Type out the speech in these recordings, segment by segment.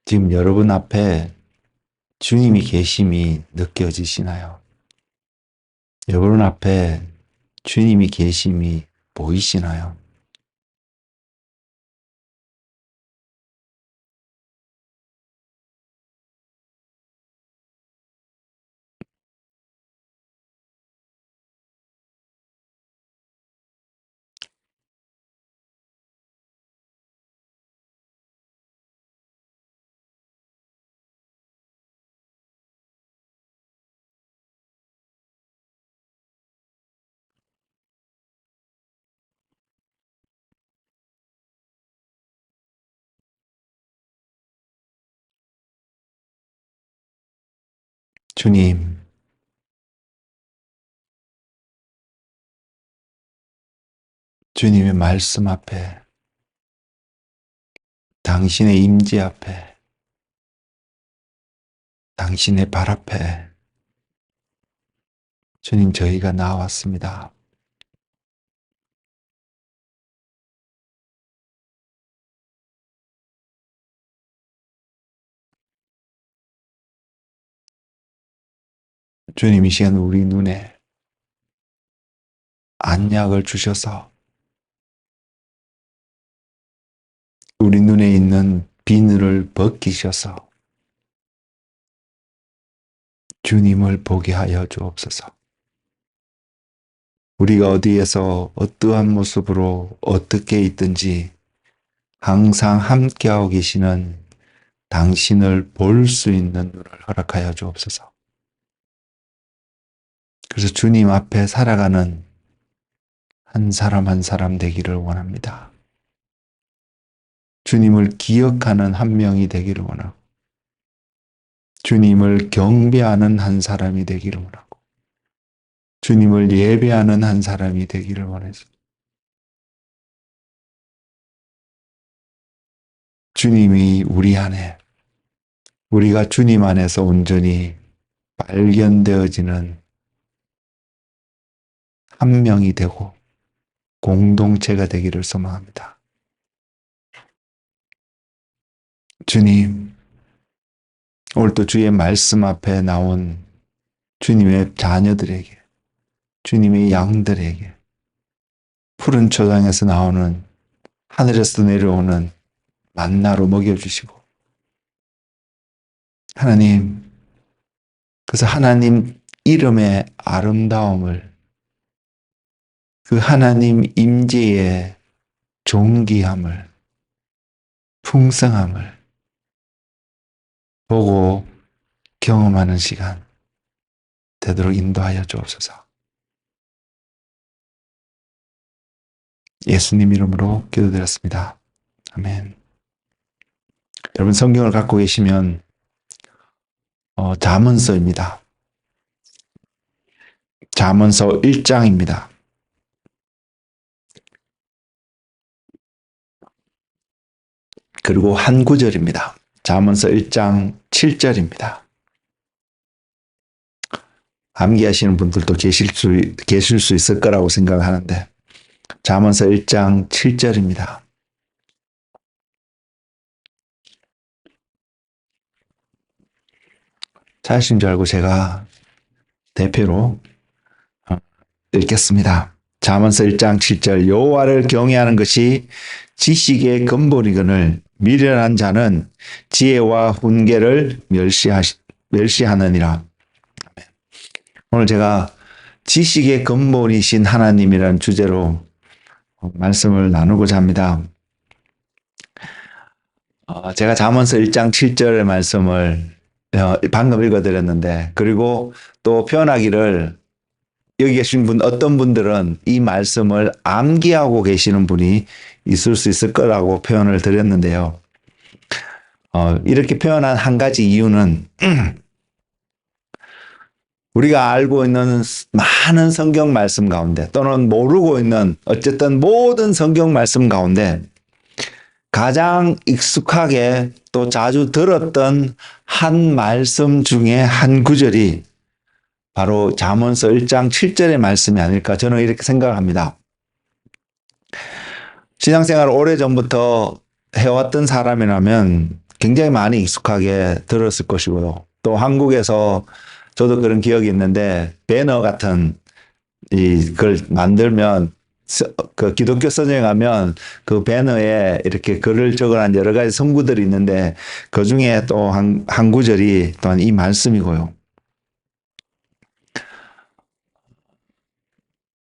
지금 여러분 앞에 주님이 계심이 느껴지시나요? 여러분 앞에 주님이 계심이 보이시나요? 주님, 주님의 말씀 앞에, 당신의 임재 앞에, 당신의 발 앞에 주님 저희가 나왔습니다. 주님 이 시간 우리 눈에 안약을 주셔서 우리 눈에 있는 비늘을 벗기셔서 주님을 보게 하여 주옵소서. 우리가 어디에서 어떠한 모습으로 어떻게 있든지 항상 함께하고 계시는 당신을 볼 수 있는 눈을 허락하여 주옵소서. 그래서 주님 앞에 살아가는 한 사람 되기를 원합니다. 주님을 기억하는 한 명이 되기를 원하고, 주님을 경배하는 한 사람이 되기를 원하고, 주님을 예배하는 한 사람이 되기를 원해서 주님이 우리 안에, 우리가 주님 안에서 온전히 발견되어지는 한 명이 되고 공동체가 되기를 소망합니다. 주님, 오늘도 주의 말씀 앞에 나온 주님의 자녀들에게, 주님의 양들에게 푸른 초장에서 나오는 하늘에서 내려오는 만나로 먹여주시고, 하나님, 그래서 하나님 이름의 아름다움을, 그 하나님 임재의 존귀함을, 풍성함을 보고 경험하는 시간 되도록 인도하여 주옵소서. 예수님 이름으로 기도드렸습니다. 아멘. 여러분 성경을 갖고 계시면 잠언서입니다. 잠언서 1장입니다. 그리고 한 구절입니다. 잠언서 1장 7절입니다. 암기하시는 분들도 계실 수 있을 거라고 생각하는데, 잠언서 1장 7절입니다. 찾으신 줄 알고 제가 대표로 읽겠습니다. 잠언서 1장 7절, 여호와를 경외하는 것이 지식의 근본이거늘 미련한 자는 지혜와 훈계를 멸시하느니라. 오늘 제가 지식의 근본이신 하나님이라는 주제로 말씀을 나누고자 합니다. 제가 잠언서 1장 7절의 말씀을 방금 읽어드렸는데, 그리고 또 표현하기를, 여기 계신 분, 어떤 분들은 이 말씀을 암기하고 계시는 분이 있을 수 있을 거라고 표현을 드렸는데요. 이렇게 표현한 한 가지 이유는 우리가 알고 있는 많은 성경 말씀 가운데, 또는 모르고 있는 어쨌든 모든 성경 말씀 가운데 가장 익숙하게 또 자주 들었던 한 말씀 중에 한 구절이 바로 잠언서 1장 7절의 말씀이 아닐까, 저는 이렇게 생각합니다. 신앙생활을 오래전부터 해왔던 사람이라면 굉장히 많이 익숙하게 들었을 것이고요. 또 한국에서 저도 그런 기억이 있는데 배너 같은 그걸 만들면 그 기독교 선정에 가면 그 배너에 이렇게 글을 적어놓은 여러 가지 성구들이 있는데 그 중에 또 한 구절이 또한 이 말씀이고요.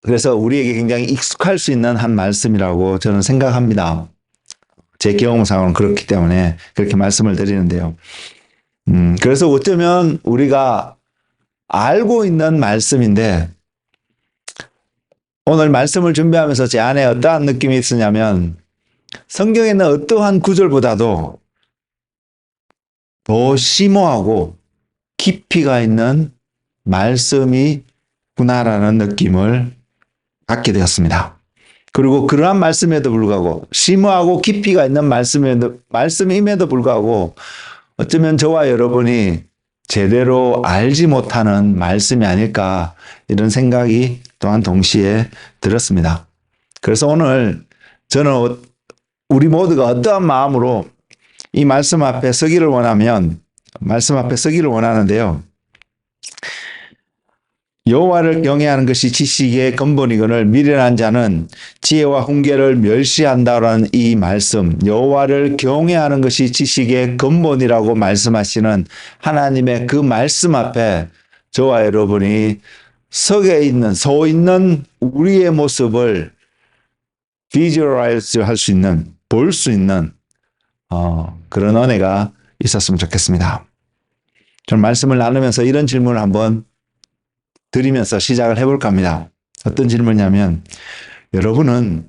그래서 우리에게 굉장히 익숙할 수 있는 한 말씀이라고 저는 생각합니다. 제 경험상으로는 그렇기 때문에 그렇게 말씀을 드리는데요. 그래서 어쩌면 우리가 알고 있는 말씀인데 오늘 말씀을 준비하면서 제 안에 어떠한 느낌이 있었냐면 성경에 있는 어떠한 구절보다도 더 심오하고 깊이가 있는 말씀이구나라는 느낌을 갖게 되었습니다. 그리고 그러한 말씀에도 불구하고 심오하고 깊이가 있는 말씀임에도 불구하고 어쩌면 저와 여러분이 제대로 알지 못하는 말씀이 아닐까 이런 생각이 또한 동시에 들었습니다. 그래서 오늘 저는 우리 모두가 어떠한 마음으로 이 말씀 앞에 서기를 원하는데요. 여호와를 경외하는 것이 지식의 근본이거늘 미련한 자는 지혜와 훈계를 멸시한다라는 이 말씀, 여호와를 경외하는 것이 지식의 근본이라고 말씀하시는 하나님의 그 말씀 앞에 저와 여러분이 서 있는 우리의 모습을 비주얼라이즈 할 수 있는, 볼 수 있는 그런 은혜가 있었으면 좋겠습니다. 저는 말씀을 나누면서 이런 질문을 한번 드리면서 시작을 해볼까 합니다. 어떤 질문이냐면 여러분은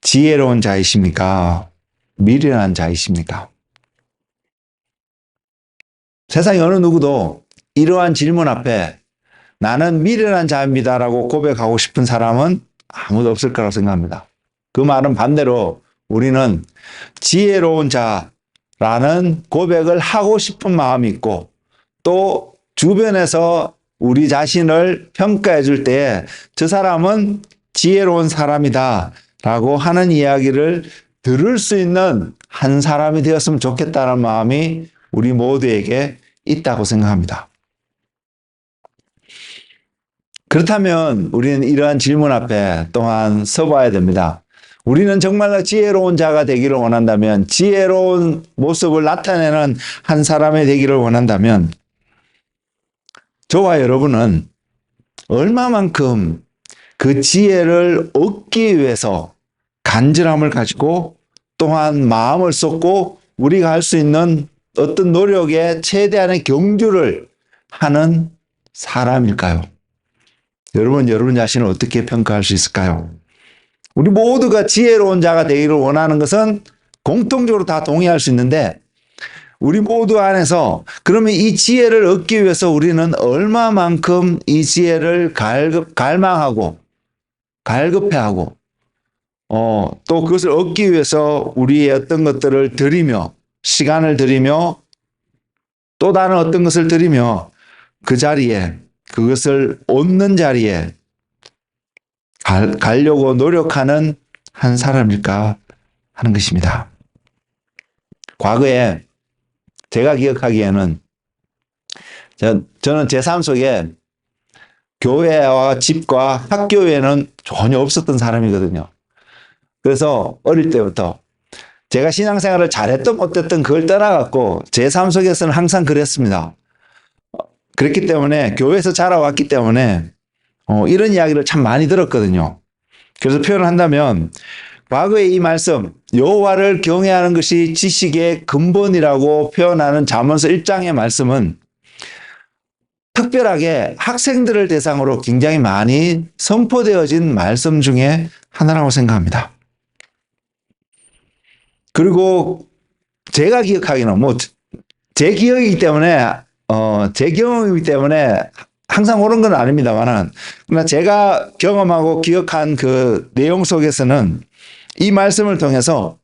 지혜로운 자이십니까? 미련한 자이십니까? 세상에 어느 누구도 이러한 질문 앞에 나는 미련한 자입니다라고 고백하고 싶은 사람은 아무도 없을 거라고 생각합니다. 그 말은 반대로 우리는 지혜로운 자라는 고백을 하고 싶은 마음이 있고 또 주변에서 우리 자신을 평가해 줄 때에 저 사람은 지혜로운 사람이다 라고 하는 이야기를 들을 수 있는 한 사람이 되었으면 좋겠다는 마음이 우리 모두에게 있다고 생각합니다. 그렇다면 우리는 이러한 질문 앞에 또한 서봐야 됩니다. 우리는 정말로 지혜로운 자가 되기를 원한다면, 지혜로운 모습을 나타내는 한 사람이 되기를 원한다면 저와 여러분은 얼마만큼 그 지혜를 얻기 위해서 간절함을 가지고 또한 마음을 쏟고 우리가 할 수 있는 어떤 노력에 최대한의 경주를 하는 사람일까요? 여러분 자신을 어떻게 평가할 수 있을까요? 우리 모두가 지혜로운 자가 되기를 원하는 것은 공통적으로 다 동의할 수 있는데 우리 모두 안에서 그러면 이 지혜를 얻기 위해서 우리는 얼마만큼 이 지혜를 갈망하고 갈급해하고 또 그것을 얻기 위해서 우리의 어떤 것들을 들이며 시간을 들이며 또 다른 어떤 것을 들이며 그 자리에 그것을 얻는 자리에 가려고 노력하는 한 사람일까 하는 것입니다. 과거에 제가 기억하기에는 저는 제 삶 속에 교회와 집과 학교에는 전혀 없었던 사람이거든요. 그래서 어릴 때부터 제가 신앙생활을 잘했든 못했든 그걸 떠나갖고 제 삶 속에서는 항상 그랬습니다. 그랬기 때문에 교회에서 자라왔기 때문에 이런 이야기를 참 많이 들었거든요. 그래서 표현을 한다면 과거의 이 말씀 여호와를 경외하는 것이 지식의 근본이라고 표현하는 잠언서 1장의 말씀은 특별하게 학생들을 대상으로 굉장히 많이 선포되어진 말씀 중에 하나라고 생각합니다. 그리고 제가 기억하기는 제 기억이기 때문에 제 경험이기 때문에 항상 옳은 건 아닙니다만 그러나 제가 경험하고 기억한 그 내용 속에서는 이 말씀을 통해서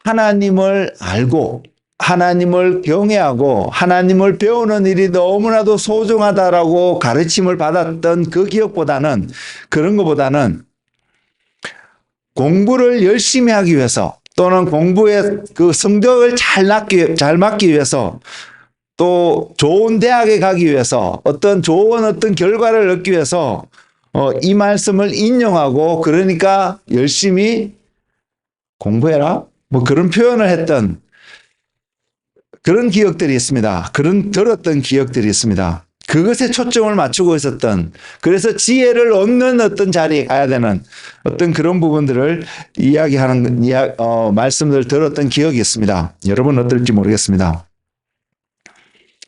하나님을 알고 하나님을 경외하고 하나님을 배우는 일이 너무나도 소중하다라고 가르침을 받았던 그 기억보다는 그런 것보다는 공부를 열심히 하기 위해서 또는 공부의 그 성적을 잘 맞기 위해서 또 좋은 대학에 가기 위해서 어떤 좋은 어떤 결과를 얻기 위해서 이 말씀을 인용하고 그러니까 열심히 공부해라 뭐 그런 표현을 했던 그런 기억들이 있습니다. 그런 들었던 기억들이 있습니다. 그것에 초점을 맞추고 있었던 그래서 지혜를 얻는 어떤 자리에 가야 되는 어떤 그런 부분들을 이야기하는 말씀을 들었던 기억이 있습니다. 여러분 어떨지 모르겠습니다.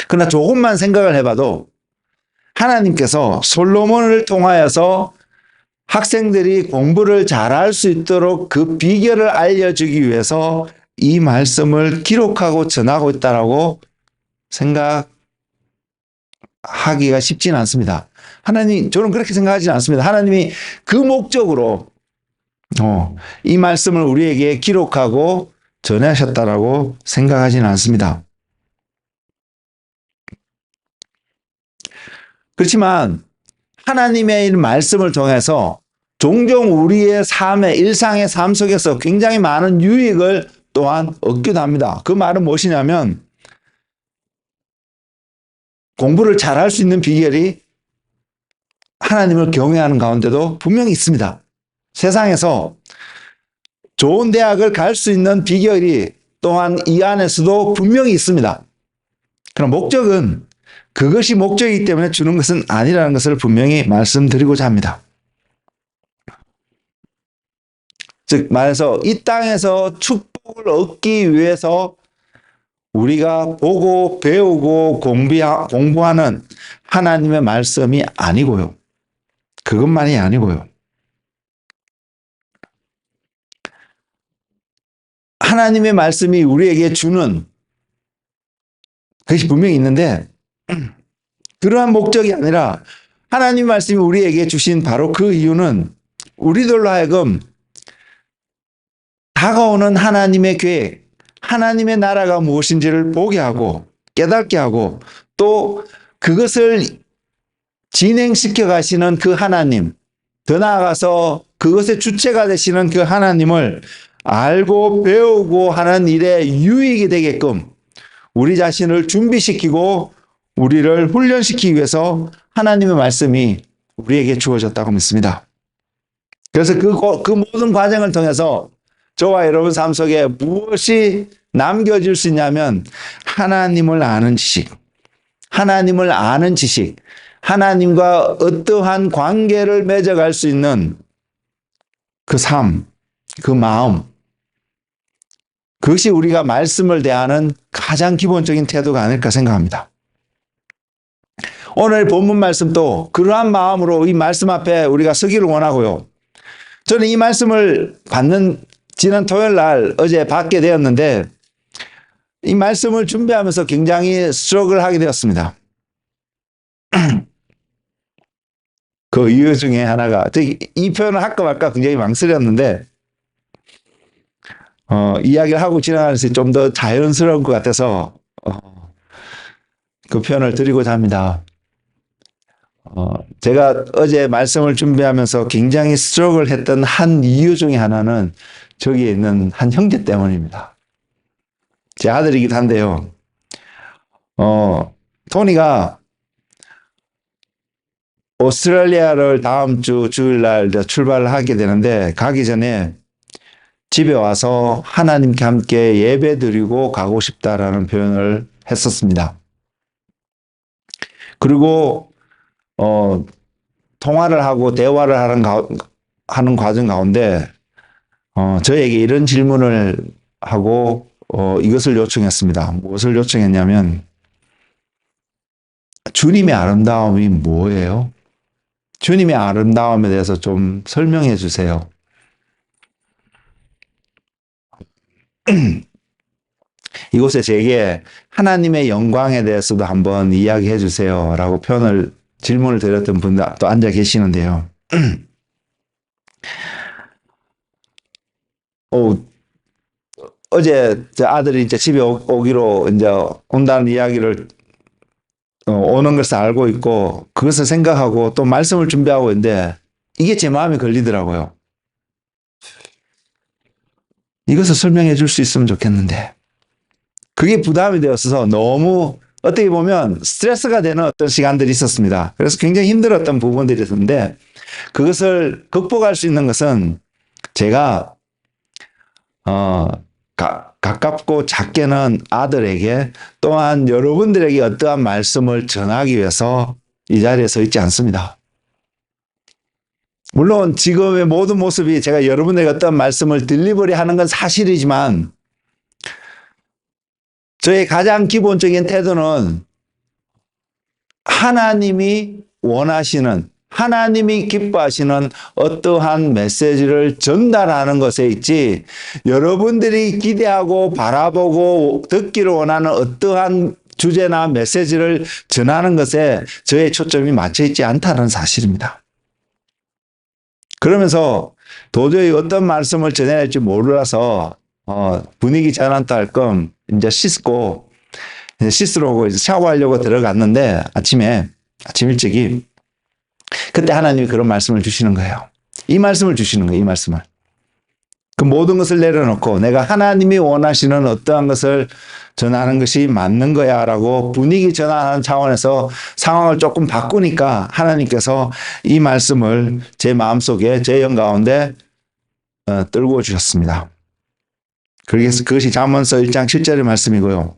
그러나 조금만 생각을 해봐도 하나님께서 솔로몬을 통하여서 학생들이 공부를 잘할 수 있도록 그 비결을 알려주기 위해서 이 말씀을 기록하고 전하고 있다라고 생각하기가 쉽지는 않습니다. 저는 그렇게 생각하지 않습니다. 하나님이 그 목적으로 이 말씀을 우리에게 기록하고 전하셨다라고 생각하지는 않습니다. 그렇지만 하나님의 말씀을 통해서 종종 우리의 일상의 삶 속에서 굉장히 많은 유익을 또한 얻기도 합니다. 그 말은 무엇이냐면 공부를 잘할 수 있는 비결이 하나님을 경외하는 가운데도 분명히 있습니다. 세상에서 좋은 대학을 갈 수 있는 비결이 또한 이 안에서도 분명히 있습니다. 그럼 목적은 그것이 목적이기 때문에 주는 것은 아니라는 것을 분명히 말씀드리고자 합니다. 즉 말해서 이 땅에서 축복을 얻기 위해서 우리가 보고 배우고 공부하는 하나님의 말씀이 아니고요. 그것만이 아니고요. 하나님의 말씀이 우리에게 주는 그것이 분명히 있는데 그러한 목적이 아니라 하나님 말씀이 우리에게 주신 바로 그 이유는 우리들로 하여금 다가오는 하나님의 계획, 하나님의 나라가 무엇인지를 보게 하고 깨닫게 하고 또 그것을 진행시켜 가시는 그 하나님, 더 나아가서 그것의 주체가 되시는 그 하나님을 알고 배우고 하는 일에 유익이 되게끔 우리 자신을 준비시키고 우리를 훈련시키기 위해서 하나님의 말씀이 우리에게 주어졌다고 믿습니다. 그래서 그 모든 과정을 통해서 저와 여러분 삶 속에 무엇이 남겨질 수 있냐면 하나님을 아는 지식, 하나님과 어떠한 관계를 맺어갈 수 있는 그 삶, 그 마음, 그것이 우리가 말씀을 대하는 가장 기본적인 태도가 아닐까 생각합니다. 오늘 본문 말씀도 그러한 마음으로 이 말씀 앞에 우리가 서기를 원하고요. 저는 이 말씀을 지난 토요일 날 어제 받게 되었는데 이 말씀을 준비하면서 굉장히 스트러글 하게 되었습니다. 그 이유 중에 하나가 이 표현을 할까 말까 굉장히 망설였는데 이야기를 하고 지나가면서 좀 더 자연스러운 것 같아서 그 표현을 드리고자 합니다. 제가 어제 말씀을 준비하면서 굉장히 스트러글 했던 한 이유 중에 하나는 저기에 있는 한 형제 때문입니다. 제 아들이기도 한데요. 토니가 오스트레일리아를 다음 주 주일날 출발을 하게 되는데 가기 전에 집에 와서 하나님께 함께 예배 드리고 가고 싶다라는 표현을 했었습니다. 그리고 통화를 하고 대화를 하는 과정 가운데 저에게 이런 질문을 하고 이것을 요청했습니다. 무엇을 요청했냐면 주님의 아름다움이 뭐예요? 주님의 아름다움에 대해서 좀 설명해 주세요. 이곳에 제게 하나님의 영광에 대해서도 한번 이야기해 주세요 라고 질문을 드렸던 분들 또 앉아 계시는데요. 어제 제 아들이 이제 집에 오기로 이제 온다는 이야기를 오는 것을 알고 있고 그것을 생각하고 또 말씀을 준비하고 있는데 이게 제 마음에 걸리더라고요. 이것을 설명해 줄 수 있으면 좋겠는데 그게 부담이 되어서 너무 어떻게 보면 스트레스가 되는 어떤 시간들이 있었습니다. 그래서 굉장히 힘들었던 부분들이 있었는데 그것을 극복할 수 있는 것은 제가 가깝고 작게는 아들에게 또한 여러분들에게 어떠한 말씀을 전하기 위해서 이 자리에 서 있지 않습니다. 물론 지금의 모든 모습이 제가 여러분에게 어떤 말씀을 딜리버리 하는 건 사실이지만 저의 가장 기본적인 태도는 하나님이 원하시는, 하나님이 기뻐하시는 어떠한 메시지를 전달하는 것에 있지 여러분들이 기대하고 바라보고 듣기를 원하는 어떠한 주제나 메시지를 전하는 것에 저의 초점이 맞춰 있지 않다는 사실입니다. 그러면서 도저히 어떤 말씀을 전해야 할지 몰라서 분위기 전환도 할 겸 이제 씻으러 오고 이제 샤워하려고 들어갔는데 아침 일찍이 그때 하나님이 그런 말씀을 주시는 거예요. 이 말씀을 주시는 거예요. 이 말씀을. 그 모든 것을 내려놓고 내가 하나님이 원하시는 어떠한 것을 전하는 것이 맞는 거야 라고 분위기 전환하는 차원에서 상황을 조금 바꾸니까 하나님께서 이 말씀을 제 마음속에 제 영 가운데 떨구어 주셨습니다. 그래서 그것이 잠언서 1장 7절의 말씀이고요.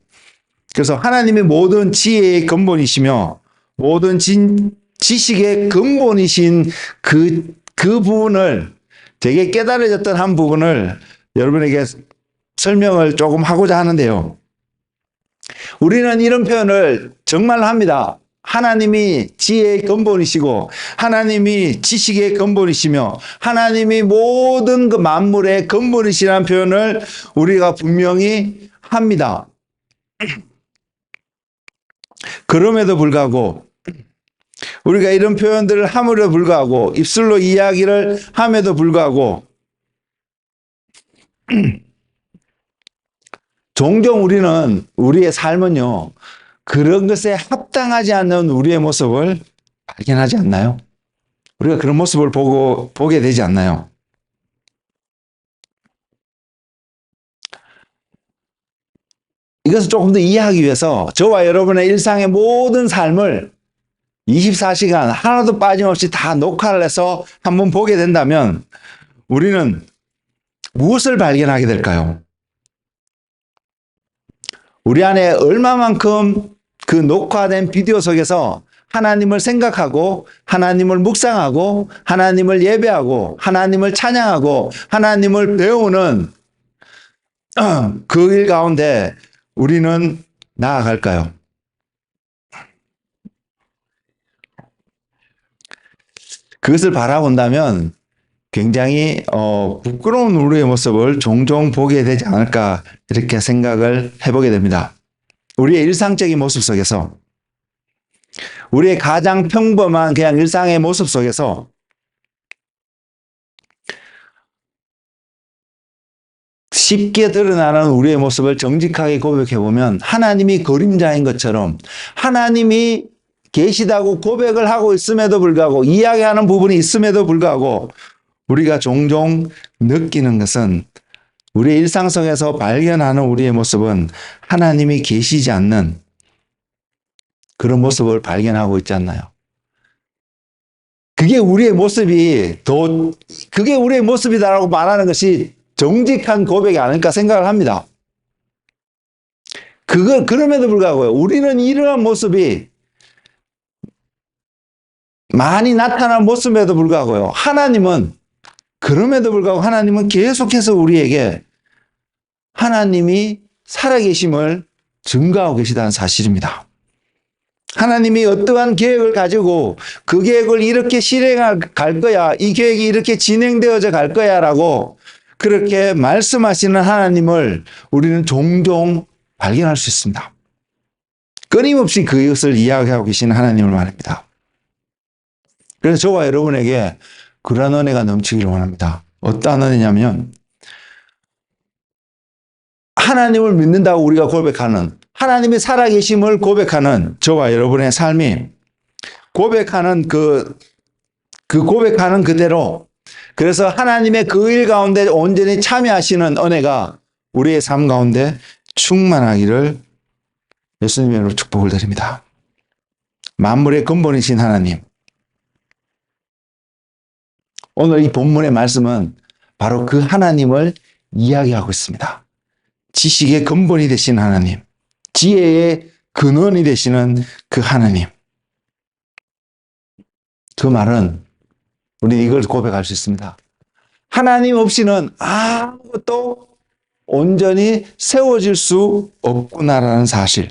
그래서 하나님이 모든 지혜의 근본이시며 모든 지식의 근본이신 그 부분을 되게 깨달아졌던 한 부분을 여러분에게 설명을 조금 하고자 하는데요. 우리는 이런 표현을 정말 합니다. 하나님이 지혜의 근본이시고 하나님이 지식의 근본이시며 하나님이 모든 그 만물의 근본이시라는 표현을 우리가 분명히 합니다. 그럼에도 불구하고 우리가 이런 표현들을 함에도 불구하고 입술로 이야기를 함에도 불구하고 종종 우리는 우리의 삶은요 그런 것에 합당하지 않는 우리의 모습을 발견하지 않나요? 우리가 그런 모습을 보게 되지 않나요? 이것을 조금 더 이해하기 위해서 저와 여러분의 일상의 모든 삶을 24시간 하나도 빠짐없이 다 녹화를 해서 한번 보게 된다면 우리는 무엇을 발견하게 될까요? 우리 안에 얼마만큼 그 녹화된 비디오 속에서 하나님을 생각하고 하나님을 묵상하고 하나님을 예배하고 하나님을 찬양하고 하나님을 배우는 그 일 가운데 우리는 나아갈까요? 그것을 바라본다면 굉장히 부끄러운 우리의 모습을 종종 보게 되지 않을까 이렇게 생각을 해보게 됩니다. 우리의 일상적인 모습 속에서 우리의 가장 평범한 그냥 일상의 모습 속에서 쉽게 드러나는 우리의 모습을 정직하게 고백해보면 하나님이 그림자인 것처럼 하나님이 계시다고 고백을 하고 있음에도 불구하고 이야기하는 부분이 있음에도 불구하고 우리가 종종 느끼는 것은 우리의 일상 속에서 발견하는 우리의 모습은 하나님이 계시지 않는 그런 모습을 발견하고 있지 않나요? 그게 우리의 모습이다라고 말하는 것이 정직한 고백이 아닐까 생각을 합니다. 그럼에도 불구하고요. 우리는 이러한 모습이 많이 나타난 모습에도 불구하고요. 그럼에도 불구하고 하나님은 계속해서 우리에게 하나님이 살아계심을 증거하고 계시다는 사실입니다. 하나님이 어떠한 계획을 가지고 그 계획을 이렇게 실행할 거야, 이 계획이 이렇게 진행되어져 갈 거야 라고 그렇게 말씀하시는 하나님을 우리는 종종 발견할 수 있습니다. 끊임없이 그것을 이야기하고 계시는 하나님을 말합니다. 그래서 저와 여러분에게 그러한 은혜가 넘치기를 원합니다. 어떠한 은혜냐면 하나님을 믿는다고 우리가 고백하는 하나님의 살아계심을 고백하는 저와 여러분의 삶이 고백하는 고백하는 그대로 그래서 하나님의 그 일 가운데 온전히 참여하시는 은혜가 우리의 삶 가운데 충만하기를 예수님의 이름으로 축복을 드립니다. 만물의 근본이신 하나님. 오늘 이 본문의 말씀은 바로 그 하나님을 이야기하고 있습니다. 지식의 근본이 되신 하나님, 지혜의 근원이 되시는 그 하나님. 그 말은 우리 이걸 고백할 수 있습니다. 하나님 없이는 아무것도 온전히 세워질 수 없구나라는 사실.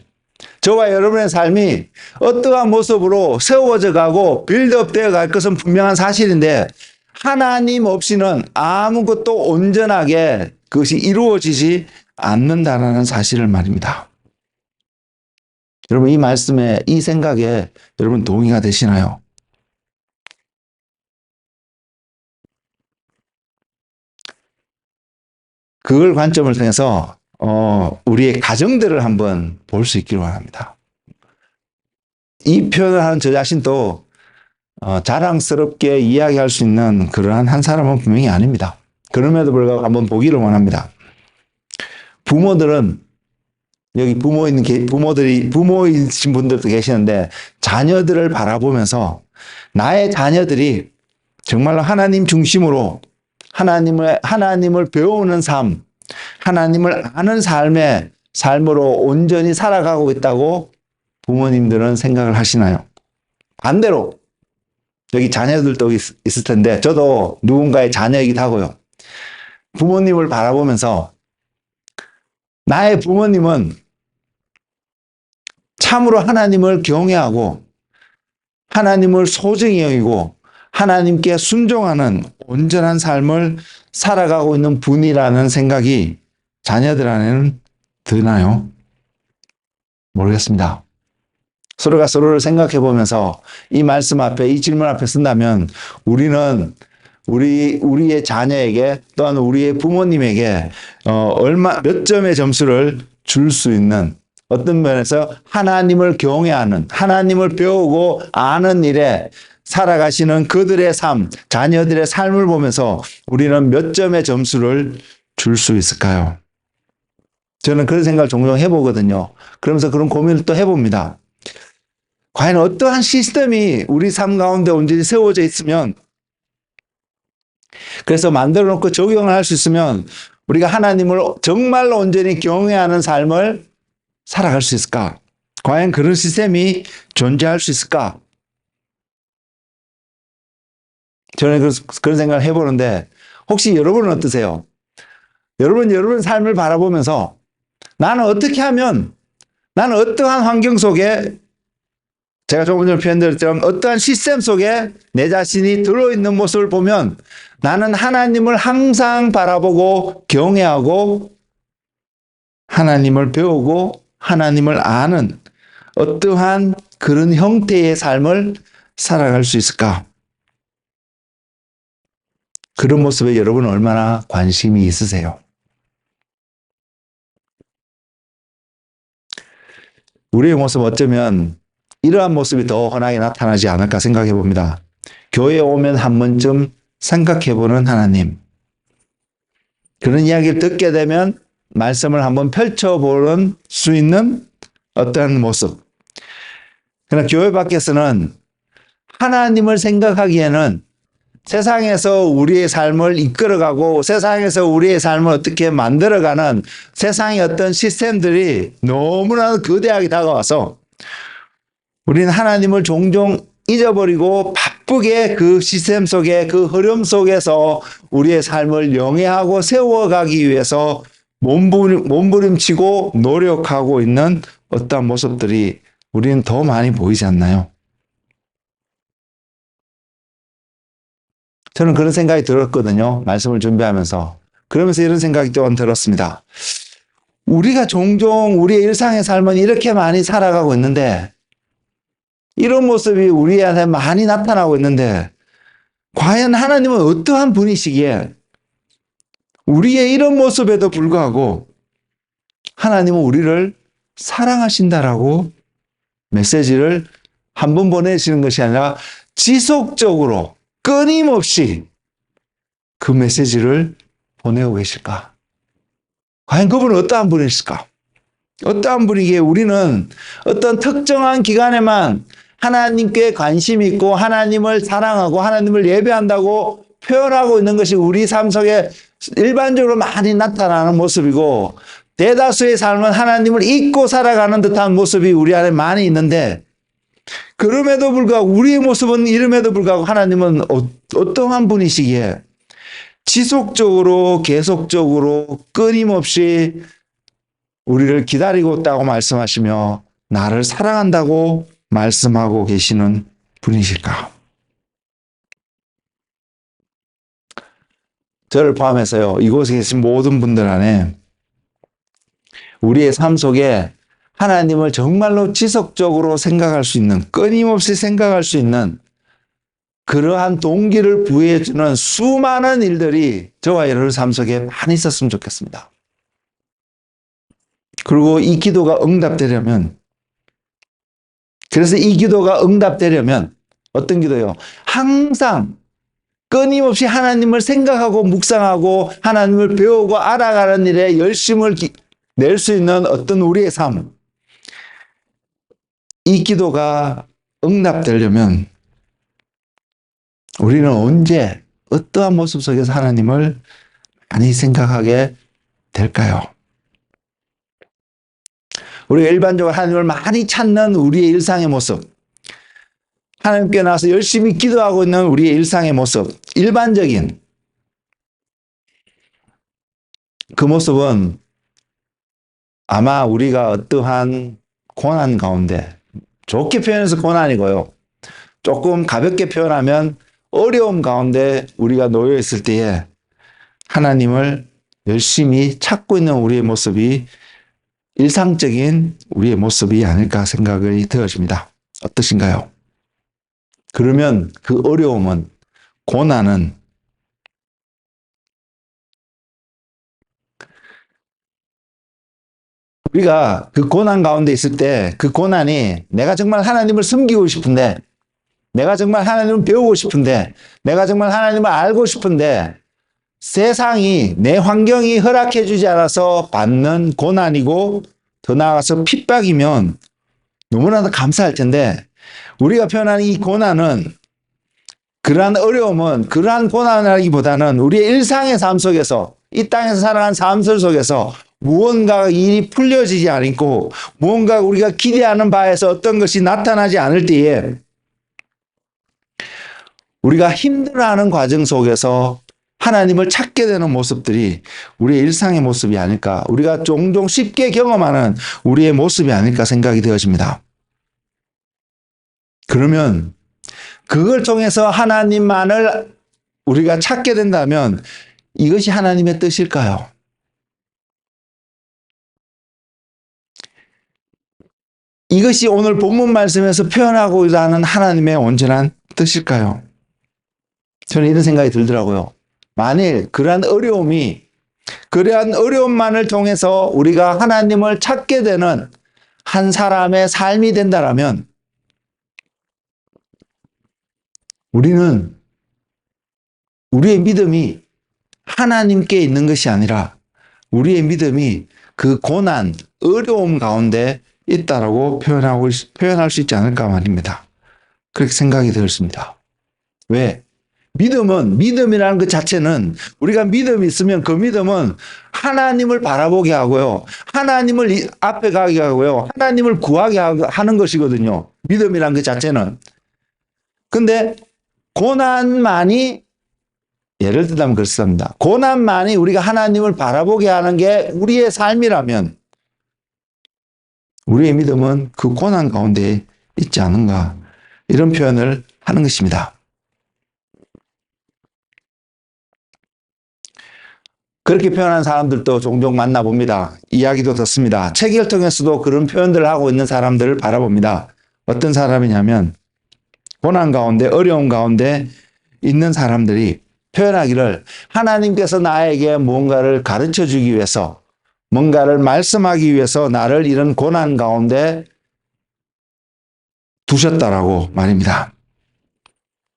저와 여러분의 삶이 어떠한 모습으로 세워져 가고 빌드업 되어 갈 것은 분명한 사실인데 하나님 없이는 아무것도 온전하게 그것이 이루어지지 않는다라는 사실을 말입니다. 여러분 이 말씀에 이 생각에 여러분 동의가 되시나요? 그걸 관점을 통해서 우리의 가정들을 한번 볼 수 있기를 원합니다. 이 표현을 하는 저 자신도 자랑스럽게 이야기할 수 있는 그러한 한 사람은 분명히 아닙니다. 그럼에도 불구하고 한번 보기를 원합니다. 부모들은 여기 부모이신 분들도 계시는데 자녀들을 바라보면서 나의 자녀들이 정말로 하나님 중심으로 하나님을 배우는 삶, 하나님을 아는 삶으로 온전히 살아가고 있다고 부모님들은 생각을 하시나요? 반대로 여기 자녀들도 있을 텐데 저도 누군가의 자녀이기도 하고요. 부모님을 바라보면서 나의 부모님은 참으로 하나님을 경외하고 하나님을 소중히 여기고 하나님께 순종하는 온전한 삶을 살아가고 있는 분이라는 생각이 자녀들 안에는 드나요? 모르겠습니다. 서로가 서로를 생각해 보면서 이 말씀 앞에, 이 질문 앞에 쓴다면 우리는 우리의 자녀에게 또한 우리의 부모님에게 몇 점의 점수를 줄 수 있는 어떤 면에서 하나님을 경외하는, 하나님을 배우고 아는 일에 살아가시는 그들의 삶, 자녀들의 삶을 보면서 우리는 몇 점의 점수를 줄 수 있을까요? 저는 그런 생각을 종종 해보거든요. 그러면서 그런 고민을 또 해봅니다. 과연 어떠한 시스템이 우리 삶 가운데 온전히 세워져 있으면, 그래서 만들어 놓고 적용을 할 수 있으면 우리가 하나님을 정말로 온전히 경외하는 삶을 살아갈 수 있을까? 과연 그런 시스템이 존재할 수 있을까? 저는 그런 생각을 해보는데 혹시 여러분은 어떠세요? 여러분 삶을 바라보면서 나는 어떻게 하면, 나는 어떠한 환경 속에, 제가 조금 전에 표현드렸지만 어떠한 시스템 속에 내 자신이 들어있는 모습을 보면 나는 하나님을 항상 바라보고 경외하고 하나님을 배우고 하나님을 아는 어떠한 그런 형태의 삶을 살아갈 수 있을까? 그런 모습에 여러분은 얼마나 관심이 있으세요? 우리의 모습 어쩌면 이러한 모습이 더 환하게 나타나지 않을까 생각해 봅니다. 교회에 오면 한 번쯤 생각해 보는 하나님. 그런 이야기를 듣게 되면 말씀을 한번 펼쳐보는 수 있는 어떤 모습. 그러나 교회 밖에서는 하나님을 생각하기에는 세상에서 우리의 삶을 이끌어가고 세상에서 우리의 삶을 어떻게 만들어가는 세상의 어떤 시스템들이 너무나 거대하게 다가와서 우리는 하나님을 종종 잊어버리고 바쁘게 그 시스템 속에 그 흐름 속에서 우리의 삶을 영위하고 세워가기 위해서 몸부림치고 노력하고 있는 어떠한 모습들이 우리는 더 많이 보이지 않나요? 저는 그런 생각이 들었거든요. 말씀을 준비하면서. 그러면서 이런 생각이 또한 들었습니다. 우리가 종종 우리의 일상의 삶은 이렇게 많이 살아가고 있는데 이런 모습이 우리한테 많이 나타나고 있는데 과연 하나님은 어떠한 분이시기에 우리의 이런 모습에도 불구하고 하나님은 우리를 사랑하신다라고 메시지를 한 번 보내시는 것이 아니라 지속적으로 끊임없이 그 메시지를 보내고 계실까? 과연 그분은 어떠한 분이실까? 어떠한 분이기에 우리는 어떤 특정한 기간에만 하나님께 관심이 있고 하나님을 사랑하고 하나님을 예배한다고 표현하고 있는 것이 우리 삶 속에 일반적으로 많이 나타나는 모습이고, 대다수의 삶은 하나님을 잊고 살아가는 듯한 모습이 우리 안에 많이 있는데, 그럼에도 불구하고 우리의 모습은 이름에도 불구하고 하나님은 어떠한 분이시기에 지속적으로 계속적으로 끊임없이 우리를 기다리고 있다고 말씀하시며 나를 사랑한다고 말씀하고 계시는 분이실까? 저를 포함해서요, 이곳에 계신 모든 분들 안에 우리의 삶 속에 하나님을 정말로 지속적으로 생각할 수 있는, 끊임없이 생각할 수 있는 그러한 동기를 부여해주는 수많은 일들이 저와 여러분 삶 속에 많이 있었으면 좋겠습니다. 그리고 이 기도가 응답되려면, 그래서 이 기도가 응답되려면 어떤 기도요? 항상 끊임없이 하나님을 생각하고 묵상하고 하나님을 배우고 알아가는 일에 열심을 낼 수 있는 어떤 우리의 삶, 이 기도가 응답되려면 우리는 언제 어떠한 모습 속에서 하나님을 많이 생각하게 될까요? 우리가 일반적으로 하나님을 많이 찾는 우리의 일상의 모습, 하나님께 나와서 열심히 기도하고 있는 우리의 일상의 모습, 일반적인 그 모습은 아마 우리가 어떠한 고난 가운데, 좋게 표현해서 고난이고요, 조금 가볍게 표현하면 어려움 가운데 우리가 놓여 있을 때에 하나님을 열심히 찾고 있는 우리의 모습이 일상적인 우리의 모습이 아닐까 생각이 되어집니다. 어떠신가요? 그러면 그 어려움은, 고난은 우리가 그 고난 가운데 있을 때 그 고난이 내가 정말 하나님을 섬기고 싶은데, 내가 정말 하나님을 배우고 싶은데, 내가 정말 하나님을 알고 싶은데 세상이, 내 환경이 허락해 주지 않아서 받는 고난이고 더 나아가서 핍박이면 너무나도 감사할 텐데, 우리가 표현하는 이 고난은, 그러한 어려움은, 그러한 고난이라기보다는 우리의 일상의 삶 속에서, 이 땅에서 살아가는 삶 속에서 무언가 일이 풀려지지 않고 무언가 우리가 기대하는 바에서 어떤 것이 나타나지 않을 때에 우리가 힘들어하는 과정 속에서 하나님을 찾게 되는 모습들이 우리의 일상의 모습이 아닐까, 우리가 종종 쉽게 경험하는 우리의 모습이 아닐까 생각이 되어집니다. 그러면 그걸 통해서 하나님만을 우리가 찾게 된다면 이것이 하나님의 뜻일까요? 이것이 오늘 본문 말씀에서 표현하고자 하는 하나님의 온전한 뜻일까요? 저는 이런 생각이 들더라고요. 만일 그러한 어려움만을 통해서 우리가 하나님을 찾게 되는 한 사람의 삶이 된다면 우리는, 우리의 믿음이 하나님께 있는 것이 아니라 우리의 믿음이 그 고난, 어려움 가운데 있다라고 표현할 수 있지 않을까 말입니다. 그렇게 생각이 들었습니다. 왜? 믿음이라는 것 자체는, 우리가 믿음이 있으면 그 믿음은 하나님을 바라보게 하고요, 하나님을 앞에 가게 하고요, 하나님을 구하게 하는 것이거든요. 믿음이라는 것 자체는. 근데 고난만이, 예를 들자면 그렇습니다. 고난만이 우리가 하나님을 바라보게 하는 게 우리의 삶이라면 우리의 믿음은 그 고난 가운데 있지 않은가, 이런 표현을 하는 것입니다. 그렇게 표현하는 사람들도 종종 만나봅니다. 이야기도 듣습니다. 책을 통해서도 그런 표현들을 하고 있는 사람들을 바라봅니다. 어떤 사람이냐면, 고난 가운데, 어려움 가운데 있는 사람들이 표현하기를, 하나님께서 나에게 무언가를 가르쳐 주기 위해서, 뭔가를 말씀하기 위해서 나를 이런 고난 가운데 두셨다라고 말입니다.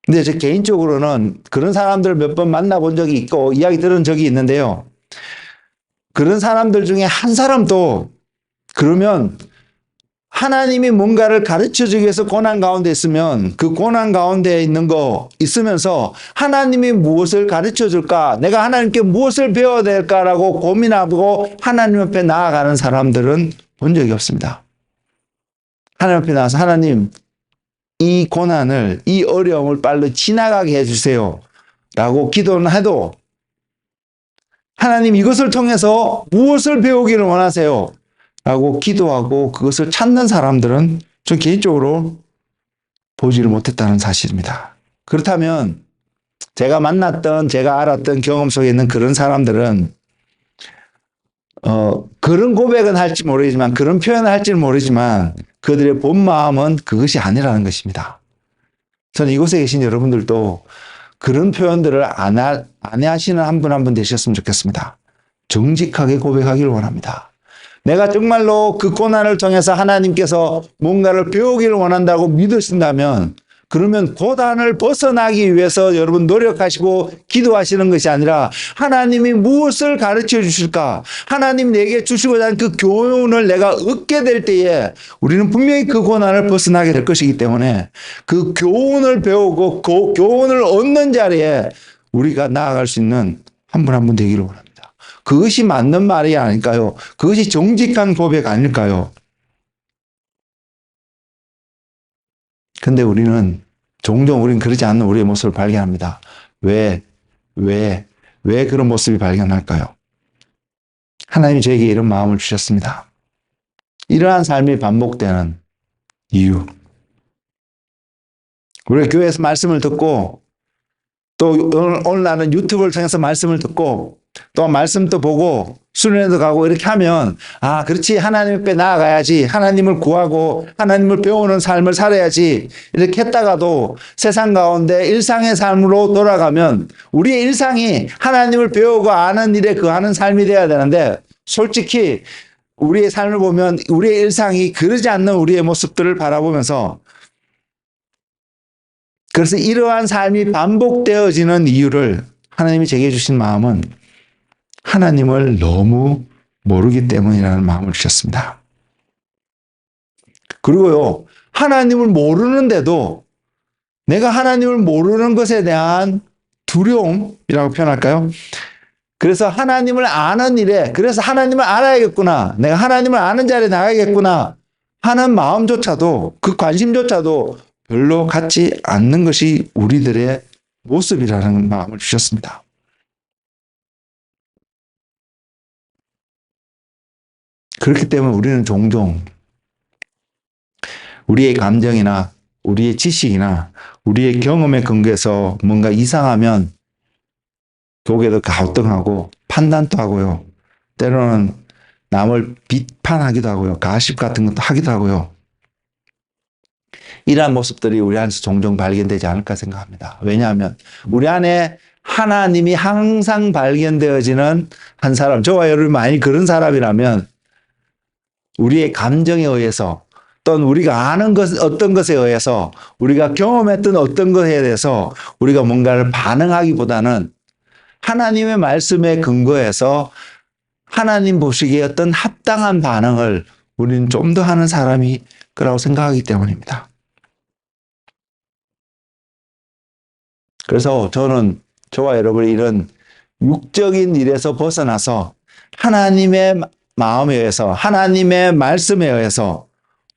근데 제 개인적으로는 그런 사람들 몇 번 만나본 적이 있고 이야기 들은 적이 있는데요. 그런 사람들 중에 한 사람도 그러면 하나님이 뭔가를 가르쳐 주기 위해서 고난 가운데 있으면 그 고난 가운데 있는 거 있으면서 하나님이 무엇을 가르쳐 줄까? 내가 하나님께 무엇을 배워야 될까라고 고민하고 하나님 앞에 나아가는 사람들은 본 적이 없습니다. 하나님 앞에 나와서 하나님 이 고난을 이 어려움을 빨리 지나가게 해주세요 라고 기도는 해도 하나님 이것을 통해서 무엇을 배우기를 원하세요? 라고 기도하고 그것을 찾는 사람들은 전 개인적으로 보지를 못했다는 사실입니다. 그렇다면 제가 만났던 제가 알았던 경험 속에 있는 그런 사람들은 그런 고백은 할지 모르지만 그런 표현을 할지는 모르지만 그들의 본 마음은 그것이 아니라는 것입니다. 저는 이곳에 계신 여러분들도 그런 표현들을 안 하시는 한 분 한 분 되셨으면 좋겠습니다. 정직하게 고백하기를 원합니다. 내가 정말로 그 고난을 통해서 하나님께서 뭔가를 배우기를 원한다고 믿으신다면 그러면 고난을 벗어나기 위해서 여러분 노력하시고 기도하시는 것이 아니라 하나님이 무엇을 가르쳐 주실까? 하나님 내게 주시고자 하는 그 교훈을 내가 얻게 될 때에 우리는 분명히 그 고난을 벗어나게 될 것이기 때문에 그 교훈을 배우고 그 교훈을 얻는 자리에 우리가 나아갈 수 있는 한 분 한 분 되기를 원합니다. 그것이 맞는 말이 아닐까요? 그것이 정직한 고백 아닐까요? 근데 종종 우리는 그러지 않는 우리의 모습을 발견합니다. 왜 그런 모습이 발견할까요? 하나님이 저에게 이런 마음을 주셨습니다. 이러한 삶이 반복되는 이유. 우리가 교회에서 말씀을 듣고 또 오늘 나는 유튜브를 통해서 말씀을 듣고 또 말씀도 보고 수련회도 가고 이렇게 하면 그렇지 하나님 앞에 나아가야지 하나님을 구하고 하나님을 배우는 삶을 살아야지 이렇게 했다가도 세상 가운데 일상의 삶으로 돌아가면 우리의 일상이 하나님을 배우고 아는 일에 거하는 삶이 되어야 되는데 솔직히 우리의 삶을 보면 우리의 일상이 그러지 않는 우리의 모습들을 바라보면서 그래서 이러한 삶이 반복되어지는 이유를 하나님이 제게 주신 마음은 하나님을 너무 모르기 때문이라는 마음을 주셨습니다. 그리고요, 하나님을 모르는데도 내가 하나님을 모르는 것에 대한 두려움이라고 표현할까요? 그래서 하나님을 아는 일에, 그래서 하나님을 알아야겠구나, 내가 하나님을 아는 자리에 나가야겠구나 하는 마음조차도, 그 관심조차도 별로 갖지 않는 것이 우리들의 모습이라는 마음을 주셨습니다. 그렇기 때문에 우리는 종종 우리의 감정이나 우리의 지식이나 우리의 경험에 근거해서 뭔가 이상하면 고개도 가우뚱하고 판단도 하고요. 때로는 남을 비판하기도 하고요. 가십 같은 것도 하기도 하고요. 이러한 모습들이 우리 안에서 종종 발견되지 않을까 생각합니다. 왜냐하면 우리 안에 하나님이 항상 발견되어지는 한 사람, 저와 여러분이 만일 그런 사람이라면 우리의 감정에 의해서 또는 우리가 아는 것, 어떤 것에 의해서 우리가 경험했던 어떤 것에 대해서 우리가 뭔가를 반응하기보다는 하나님의 말씀에 근거해서 하나님 보시기에 어떤 합당한 반응을 우리는 좀 더 하는 사람이 거라고 생각하기 때문입니다. 그래서 저와 여러분이 이런 육적인 일에서 벗어나서 하나님의 마음에 의해서 하나님의 말씀에 의해서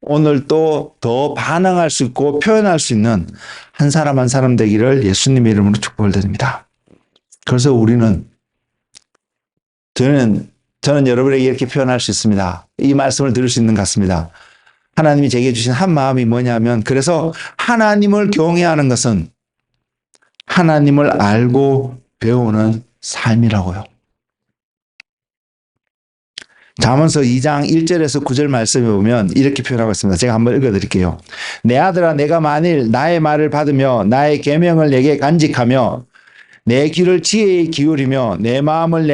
오늘 또 더 반응할 수 있고 표현할 수 있는 한 사람 한 사람 되기를 예수님의 이름으로 축복을 드립니다. 그래서 저는 여러분에게 이렇게 표현할 수 있습니다. 이 말씀을 들을 수 있는 것 같습니다. 하나님이 제게 주신 한 마음이 뭐냐면 그래서 하나님을 경외하는 것은 하나님을 알고 배우는 삶이라고요. 잠언서 2장 1절에서 9절 말씀에 보면 이렇게 표현하고 있습니다. 제가 한번 읽어드릴게요. 내 아들아 내가 만일 나의 말을 받으며 나의 계명을 내게 간직하며 내 귀를 지혜에 기울이며 내 마음을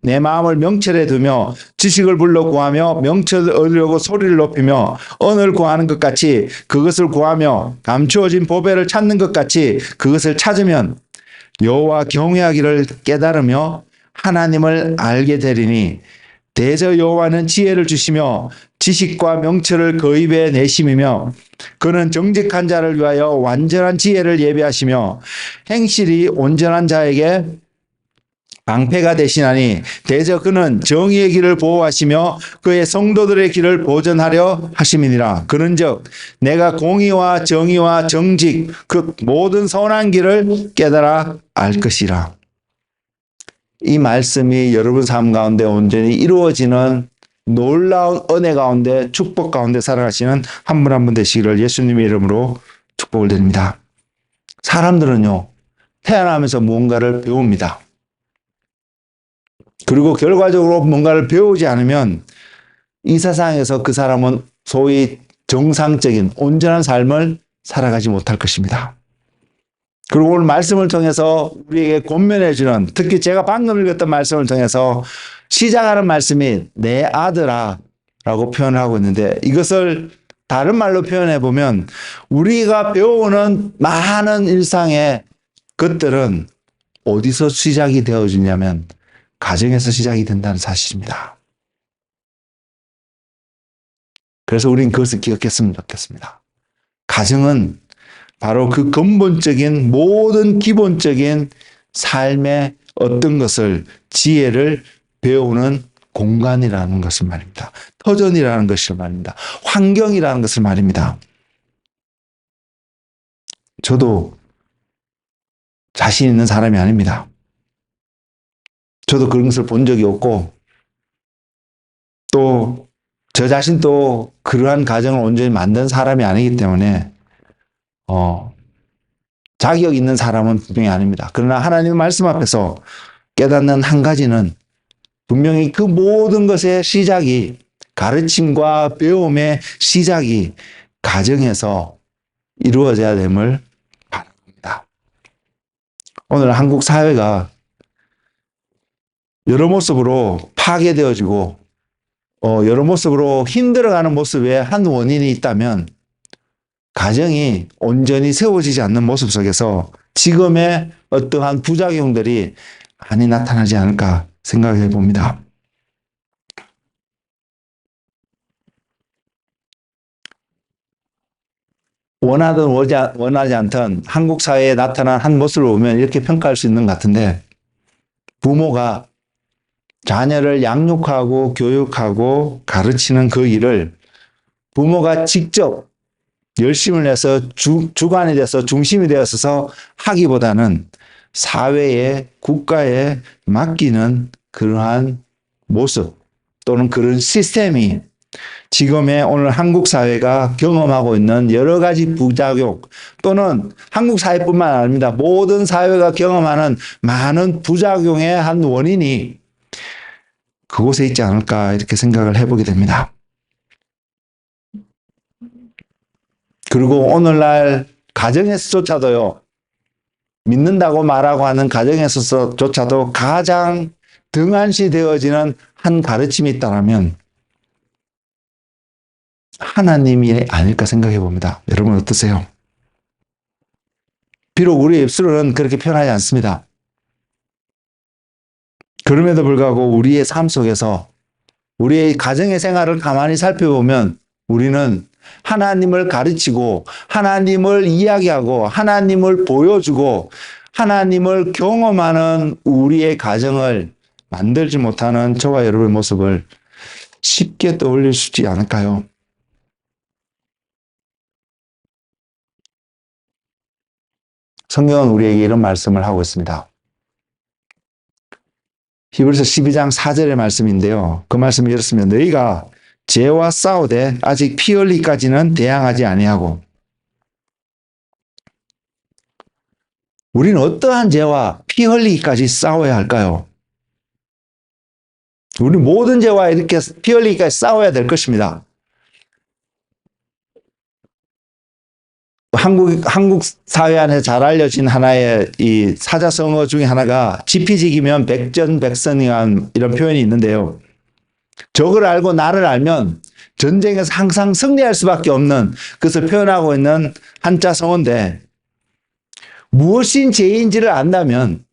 내 마음을 명철에 두며 지식을 불러 구하며 명철을 얻으려고 소리를 높이며 언을 구하는 것 같이 그것을 구하며 감추어진 보배를 찾는 것 같이 그것을 찾으면 여호와 경외하기를 깨달으며 하나님을 알게 되리니 대저 여호와는 지혜를 주시며 지식과 명철을 그 입에 내심이며 그는 정직한 자를 위하여 완전한 지혜를 예비하시며 행실이 온전한 자에게 방패가 되시나니 대저 그는 정의의 길을 보호하시며 그의 성도들의 길을 보전하려 하심이니라. 그런즉 내가 공의와 정의와 정직 그 모든 선한 길을 깨달아 알 것이라. 이 말씀이 여러분 삶 가운데 온전히 이루어지는 놀라운 은혜 가운데 축복 가운데 살아가시는 한 분 한 분 되시기를 예수님의 이름으로 축복을 드립니다. 사람들은요, 태어나면서 무언가를 배웁니다. 그리고 결과적으로 뭔가를 배우지 않으면 이 세상에서 그 사람은 소위 정상적인 온전한 삶을 살아가지 못할 것입니다. 그리고 오늘 말씀을 통해서 우리에게 권면해 주는, 특히 제가 방금 읽었던 말씀을 통해서 시작하는 말씀이 내 아들아 라고 표현하고 있는데, 이것을 다른 말로 표현해 보면 우리가 배우는 많은 일상의 것들은 어디서 시작이 되어지냐면 가정에서 시작이 된다는 사실입니다. 그래서 우리는 그것을 기억했으면 좋겠습니다. 가정은 바로 그 근본적인 모든 기본적인 삶의 어떤 것을 지혜를 배우는 공간이라는 것을 말입니다. 터전이라는 것을 말입니다. 환경이라는 것을 말입니다. 저도 자신 있는 사람이 아닙니다. 저도 그런 것을 본 적이 없고 또 저 자신도 그러한 가정을 온전히 만든 사람이 아니기 때문에 자격 있는 사람은 분명히 아닙니다. 그러나 하나님의 말씀 앞에서 깨닫는 한 가지는 분명히 그 모든 것의 시작이, 가르침과 배움의 시작이 가정에서 이루어져야 됨을 바랍니다. 오늘 한국 사회가 여러 모습으로 파괴되어지고 여러 모습으로 힘들어가는 모습에 한 원인이 있다면 가정이 온전히 세워지지 않는 모습 속에서 지금의 어떠한 부작용들이 많이 나타나지 않을까 생각해 봅니다. 원하든 원하지 않든 한국 사회에 나타난 한 모습을 보면 이렇게 평가할 수 있는 것 같은데, 부모가 자녀를 양육하고 교육하고 가르치는 그 일을 부모가 직접 열심을 내서 주관이 돼서 중심이 되어서 하기보다는 사회에, 국가에 맡기는 그러한 모습 또는 그런 시스템이 지금의 오늘 한국 사회가 경험하고 있는 여러 가지 부작용, 또는 한국 사회뿐만 아닙니다. 모든 사회가 경험하는 많은 부작용의 한 원인이 그곳에 있지 않을까 이렇게 생각을 해보게 됩니다. 그리고 오늘날 가정에서조차도요, 믿는다고 말하고 하는 가정에서조차도 가장 등한시 되어지는 한 가르침이 있다면 하나님이 아닐까 생각해 봅니다. 여러분 어떠세요? 비록 우리 입술은 그렇게 표현하지 않습니다. 그럼에도 불구하고 우리의 삶 속에서 우리의 가정의 생활을 가만히 살펴보면 우리는 하나님을 가르치고 하나님을 이야기하고 하나님을 보여주고 하나님을 경험하는 우리의 가정을 만들지 못하는 저와 여러분의 모습을 쉽게 떠올릴 수 있지 않을까요? 성경은 우리에게 이런 말씀을 하고 있습니다. 히브리서 12장 4절의 말씀인데요. 그 말씀이 이렇습니다. 너희가 죄와 싸우되 아직 피 흘리기까지는 대항하지 아니하고. 우리는 어떠한 죄와 피 흘리기까지 싸워야 할까요? 우리 모든 죄와 이렇게 피 흘리기까지 싸워야 될 것입니다. 한국 사회 안에 잘 알려진 하나의 이 사자성어 중에 하나가 지피지기면 백전백승이란 이런 표현이 있는데요. 적을 알고 나를 알면 전쟁에서 항상 승리할 수밖에 없는 그것을 표현하고 있는 한자 성어인데, 무엇인 죄인지를 안다면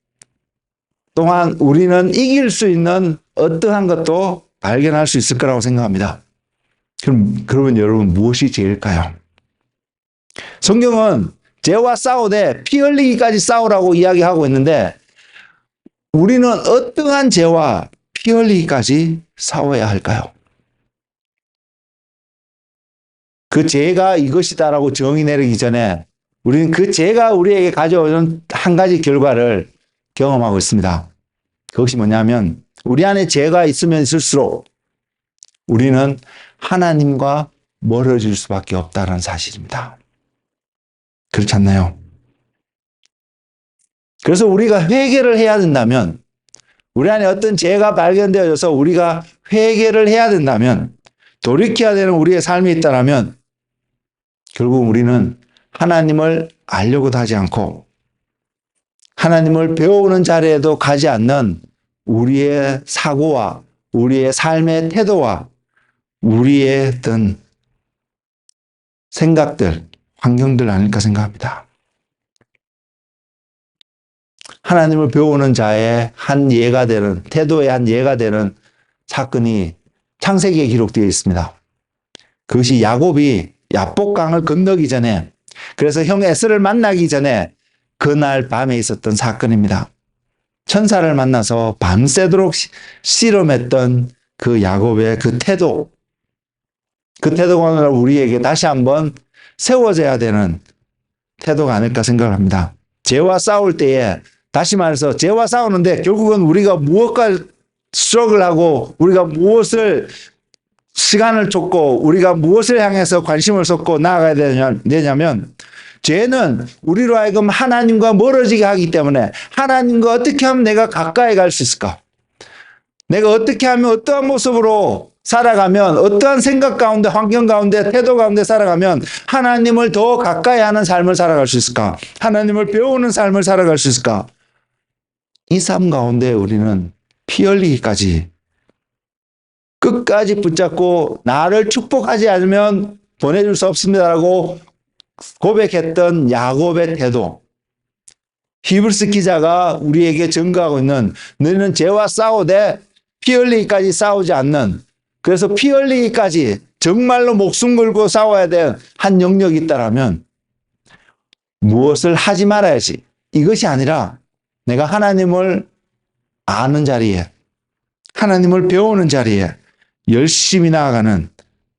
또한 우리는 이길 수 있는 어떠한 것도 발견할 수 있을 거라고 생각합니다. 그러면 여러분, 무엇이 죄일까요? 성경은 죄와 싸우되 피 흘리기까지 싸우라고 이야기하고 있는데, 우리는 어떠한 죄와 피 흘리기까지 싸워야 할까요? 그 죄가 이것이다라고 정의 내리기 전에 우리는 그 죄가 우리에게 가져오는 한 가지 결과를 경험하고 있습니다. 그것이 뭐냐면, 우리 안에 죄가 있으면 있을수록 우리는 하나님과 멀어질 수밖에 없다는 사실입니다. 그렇지 않나요? 그래서 우리가 회개를 해야 된다면, 우리 안에 어떤 죄가 발견되어져서 우리가 회개를 해야 된다면, 돌이켜야 되는 우리의 삶이 있다면, 결국 우리는 하나님을 알려고도 하지 않고 하나님을 배우는 자리에도 가지 않는 우리의 사고와 우리의 삶의 태도와 우리의 어떤 생각들, 환경들 아닐까 생각합니다. 하나님을 배우는 자의 한 예가 되는, 태도의 한 예가 되는 사건이 창세기에 기록되어 있습니다. 그것이 야곱이 야복강을 건너기 전에, 그래서 형 에서를 만나기 전에 그날 밤에 있었던 사건입니다. 천사를 만나서 밤새도록 씨름했던 그 야곱의 그 태도, 그 태도가 오늘 우리에게 다시 한번 세워져야 되는 태도가 아닐까 생각을 합니다. 죄와 싸울 때에, 다시 말해서 죄와 싸우는데 결국은 우리가 무엇과 스트러글하고 우리가 무엇을 시간을 쫓고 우리가 무엇을 향해서 관심을 쏟고 나아가야 되냐면, 죄는 우리로 하여금 하나님과 멀어지게 하기 때문에, 하나님과 어떻게 하면 내가 가까이 갈 수 있을까? 내가 어떻게 하면, 어떠한 모습으로 살아가면, 어떠한 생각 가운데, 환경 가운데, 태도 가운데 살아가면 하나님을 더 가까이 하는 삶을 살아갈 수 있을까? 하나님을 배우는 삶을 살아갈 수 있을까? 이 삶 가운데 우리는 피 흘리기까지 끝까지 붙잡고 나를 축복하지 않으면 보내줄 수 없습니다라고 고백했던 야곱의 태도, 히브리서 기자가 우리에게 증거하고 있는, 너희는 죄와 싸우되 피 흘리기까지 싸우지 않는, 그래서 피 흘리기까지 정말로 목숨 걸고 싸워야 될 한 영역이 있다라면 무엇을 하지 말아야지, 이것이 아니라 내가 하나님을 아는 자리에, 하나님을 배우는 자리에 열심히 나아가는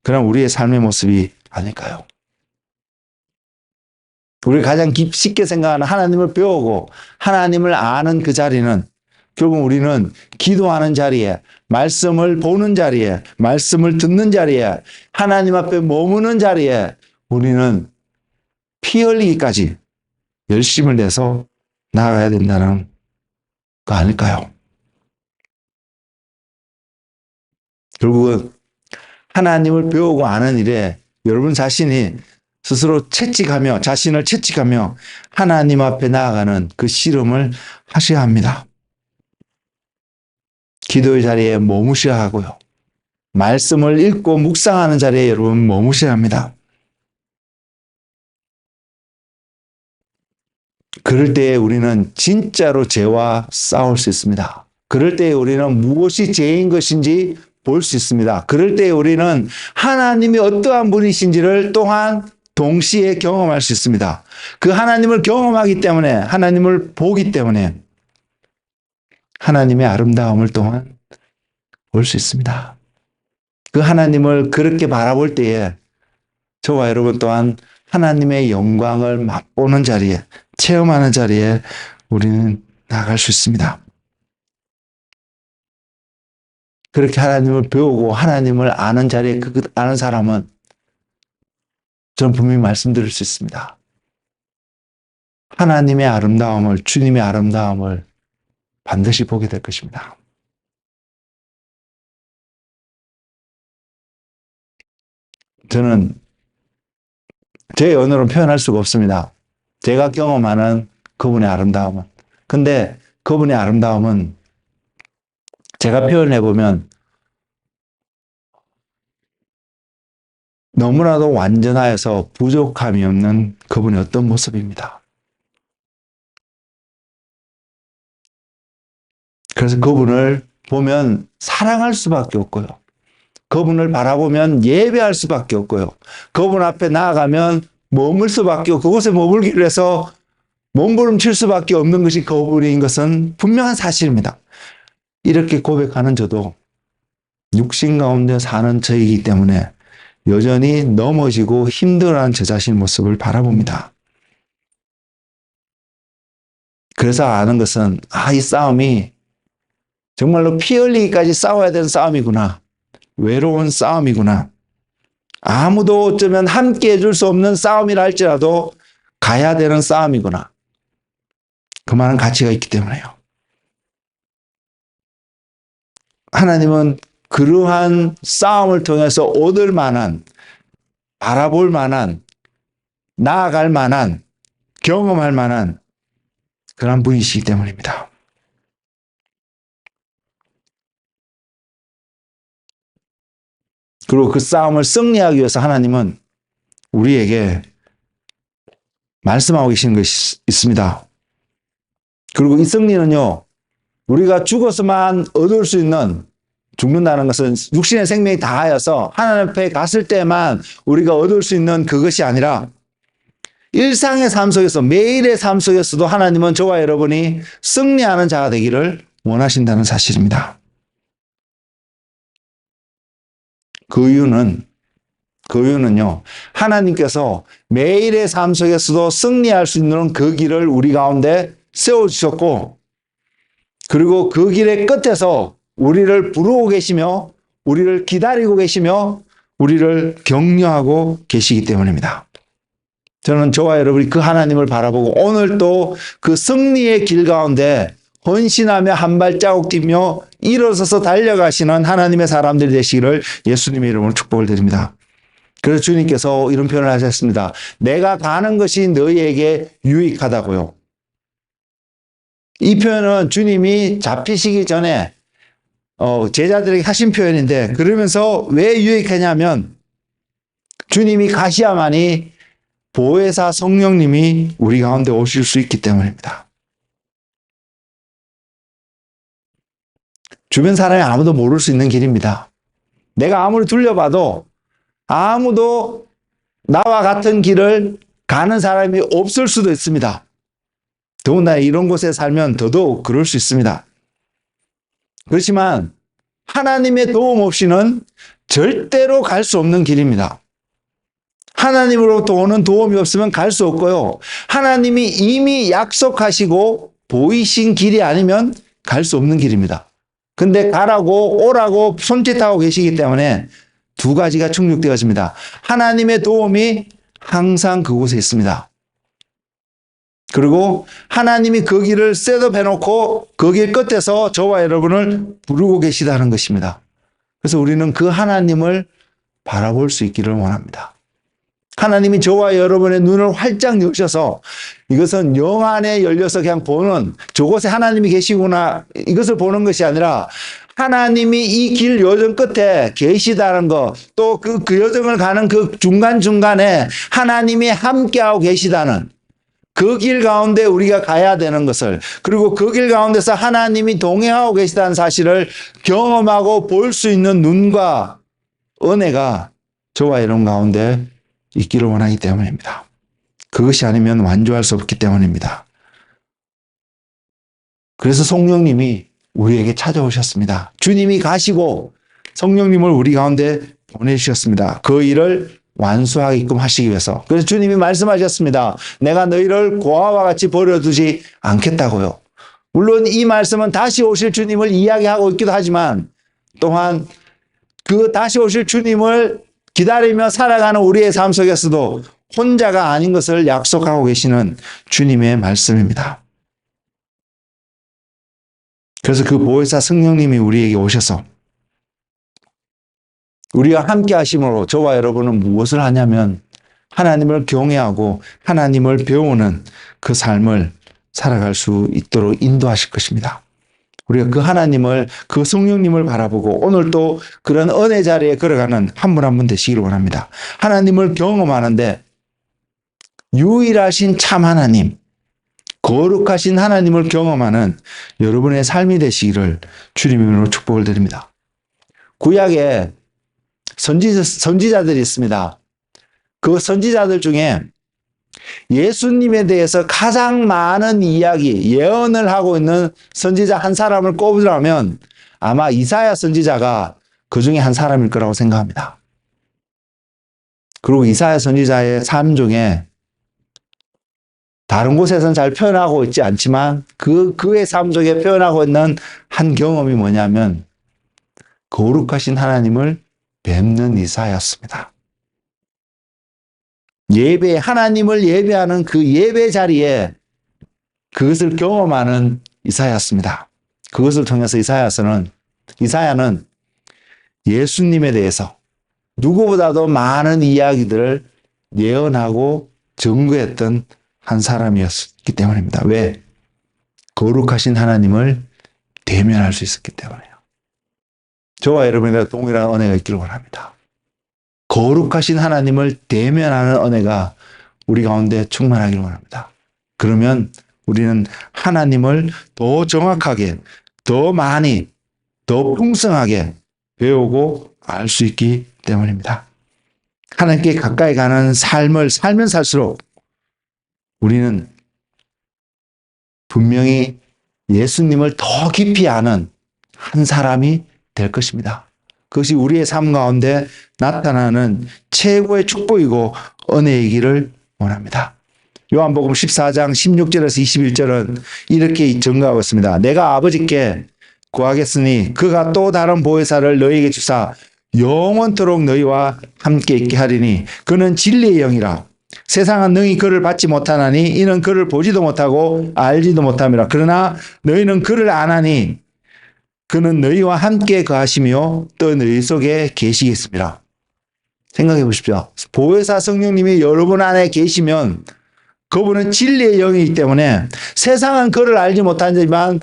그런 우리의 삶의 모습이 아닐까요? 우리가 가장 쉽게 생각하는 하나님을 배우고 하나님을 아는 그 자리는, 결국 우리는 기도하는 자리에, 말씀을 보는 자리에, 말씀을 듣는 자리에, 하나님 앞에 머무는 자리에 우리는 피 흘리기까지 열심을 내서 나아가야 된다는 거 아닐까요? 결국은 하나님을 배우고 아는 일에 여러분 자신이 스스로 채찍하며, 자신을 채찍하며 하나님 앞에 나아가는 그 씨름을 하셔야 합니다. 기도의 자리에 머무셔야 하고요. 말씀을 읽고 묵상하는 자리에 여러분 머무셔야 합니다. 그럴 때에 우리는 진짜로 죄와 싸울 수 있습니다. 그럴 때에 우리는 무엇이 죄인 것인지 볼 수 있습니다. 그럴 때에 우리는 하나님이 어떠한 분이신지를 또한 동시에 경험할 수 있습니다. 그 하나님을 경험하기 때문에, 하나님을 보기 때문에 하나님의 아름다움을 또한 볼 수 있습니다. 그 하나님을 그렇게 바라볼 때에 저와 여러분 또한 하나님의 영광을 맛보는 자리에, 체험하는 자리에 우리는 나아갈 수 있습니다. 그렇게 하나님을 배우고 하나님을 아는 자리에 아는 사람은 저는 분명히 말씀드릴 수 있습니다. 하나님의 아름다움을, 주님의 아름다움을 반드시 보게 될 것입니다. 저는 제 언어로 표현할 수가 없습니다. 제가 경험하는 그분의 아름다움은. 근데 그분의 아름다움은 제가 표현해 보면 너무나도 완전하여서 부족함이 없는 그분의 어떤 모습입니다. 그래서 그분을 보면 사랑할 수밖에 없고요. 그분을 바라보면 예배할 수밖에 없고요. 그분 앞에 나아가면 머물 수밖에 없고 그곳에 머물기 위해서 몸부림칠 수밖에 없는 것이 그분인 것은 분명한 사실입니다. 이렇게 고백하는 저도 육신 가운데 사는 저이기 때문에 여전히 넘어지고 힘들어하는 저 자신 모습을 바라봅니다. 그래서 아는 것은 이 싸움이 정말로 피 흘리기까지 싸워야 되는 싸움이구나. 외로운 싸움이구나. 아무도 어쩌면 함께 해줄 수 없는 싸움이라 할지라도 가야 되는 싸움이구나. 그 많은 가치가 있기 때문에요. 하나님은 그러한 싸움을 통해서 얻을 만한, 바라볼 만한, 나아갈 만한, 경험할 만한 그런 분이시기 때문입니다. 그리고 그 싸움을 승리하기 위해서 하나님은 우리에게 말씀하고 계시는 것이 있습니다. 그리고 이 승리는요, 우리가 죽어서만 얻을 수 있는, 죽는다는 것은 육신의 생명이 다하여서 하나님 앞에 갔을 때만 우리가 얻을 수 있는 그것이 아니라 일상의 삶 속에서, 매일의 삶 속에서도 하나님은 저와 여러분이 승리하는 자가 되기를 원하신다는 사실입니다. 그 이유는요, 하나님께서 매일의 삶 속에서도 승리할 수 있는 그 길을 우리 가운데 세워주셨고, 그리고 그 길의 끝에서 우리를 부르고 계시며, 우리를 기다리고 계시며, 우리를 격려하고 계시기 때문입니다. 저는 저와 여러분이 그 하나님을 바라보고 오늘 또 그 승리의 길 가운데 헌신하며 한 발자국 뛰며 일어서서 달려가시는 하나님의 사람들이 되시기를 예수님의 이름으로 축복을 드립니다. 그래서 주님께서 이런 표현을 하셨습니다. 내가 가는 것이 너희에게 유익하다고요. 이 표현은 주님이 잡히시기 전에 제자들에게 하신 표현인데, 그러면서 왜 유익하냐면 주님이 가셔야만이 보혜사 성령님이 우리 가운데 오실 수 있기 때문입니다. 주변 사람이 아무도 모를 수 있는 길입니다. 내가 아무리 둘러봐도 아무도 나와 같은 길을 가는 사람이 없을 수도 있습니다. 더군다나 이런 곳에 살면 더더욱 그럴 수 있습니다. 그렇지만 하나님의 도움 없이는 절대로 갈 수 없는 길입니다. 하나님으로부터 오는 도움이 없으면 갈 수 없고요. 하나님이 이미 약속하시고 보이신 길이 아니면 갈 수 없는 길입니다. 근데 가라고 오라고 손짓하고 계시기 때문에 두 가지가 충족되어집니다. 하나님의 도움이 항상 그곳에 있습니다. 그리고 하나님이 그 길을 셋업해놓고 그 길 끝에서 저와 여러분을 부르고 계시다는 것입니다. 그래서 우리는 그 하나님을 바라볼 수 있기를 원합니다. 하나님이 저와 여러분의 눈을 활짝 여셔서 이것은 영 안에 열려서 그냥 보는, 저곳에 하나님이 계시구나 이것을 보는 것이 아니라 하나님이 이 길 여정 끝에 계시다는 것, 또 그 여정을 가는 그 중간중간에 하나님이 함께하고 계시다는 그 길 가운데 우리가 가야 되는 것을, 그리고 그 길 가운데서 하나님이 동행하고 계시다는 사실을 경험하고 볼 수 있는 눈과 은혜가 저와 여러분 가운데 있기를 원하기 때문입니다. 그것이 아니면 완주할 수 없기 때문입니다. 그래서 성령님이 우리에게 찾아오셨습니다. 주님이 가시고 성령님을 우리 가운데 보내주셨습니다. 그 일을 완수하게끔 하시기 위해서. 그래서 주님이 말씀하셨습니다. 내가 너희를 고아와 같이 버려두지 않겠다고요. 물론 이 말씀은 다시 오실 주님을 이야기하고 있기도 하지만, 또한 그 다시 오실 주님을 기다리며 살아가는 우리의 삶 속에서도 혼자가 아닌 것을 약속하고 계시는 주님의 말씀입니다. 그래서 그 보혜사 성령님이 우리에게 오셔서 우리가 함께 하심으로 저와 여러분은 무엇을 하냐면 하나님을 경외하고 하나님을 배우는 그 삶을 살아갈 수 있도록 인도하실 것입니다. 우리가 그 하나님을, 그 성령님을 바라보고 오늘 또 그런 은혜 자리에 걸어가는 한 분 한 분 되시기를 원합니다. 하나님을 경험하는데 유일하신 참 하나님, 거룩하신 하나님을 경험하는 여러분의 삶이 되시기를 주님의 이름으로 축복을 드립니다. 구약에 선지자들이 있습니다. 그 선지자들 중에 예수님에 대해서 가장 많은 이야기, 예언을 하고 있는 선지자 한 사람을 꼽으라면 아마 이사야 선지자가 그 중에 한 사람일 거라고 생각합니다. 그리고 이사야 선지자의 삶 중에 다른 곳에서는 잘 표현하고 있지 않지만 그의 삶 속에 표현하고 있는 한 경험이 뭐냐면 거룩하신 하나님을 뵙는 이사야였습니다. 예배, 하나님을 예배하는 그 예배 자리에 그것을 경험하는 이사야였습니다. 그것을 통해서 이사야는 예수님에 대해서 누구보다도 많은 이야기들을 예언하고 증거했던 한 사람이었기 때문입니다. 왜? 거룩하신 하나님을 대면할 수 있었기 때문에요. 저와 여러분의 동일한 은혜가 있기를 원합니다. 거룩하신 하나님을 대면하는 은혜가 우리 가운데 충만하기를 원합니다. 그러면 우리는 하나님을 더 정확하게, 더 많이, 더 풍성하게 배우고 알 수 있기 때문입니다. 하나님께 가까이 가는 삶을 살면 살수록 우리는 분명히 예수님을 더 깊이 아는 한 사람이 될 것입니다. 그것이 우리의 삶 가운데 나타나는 최고의 축복이고 은혜이기를 원합니다. 요한복음 14장 16절에서 21절은 이렇게 증거하고 있습니다. 내가 아버지께 구하겠으니 그가 또 다른 보혜사를 너희에게 주사 영원토록 너희와 함께 있게 하리니 그는 진리의 영이라. 세상은 능히 그를 받지 못하나니 이는 그를 보지도 못하고 알지도 못함이라. 그러나 너희는 그를 아나니 그는 너희와 함께 거하시며 또 너희 속에 계시겠습니다. 생각해 보십시오. 보혜사 성령님이 여러분 안에 계시면 그분은 진리의 영이기 때문에 세상은 그를 알지 못하지만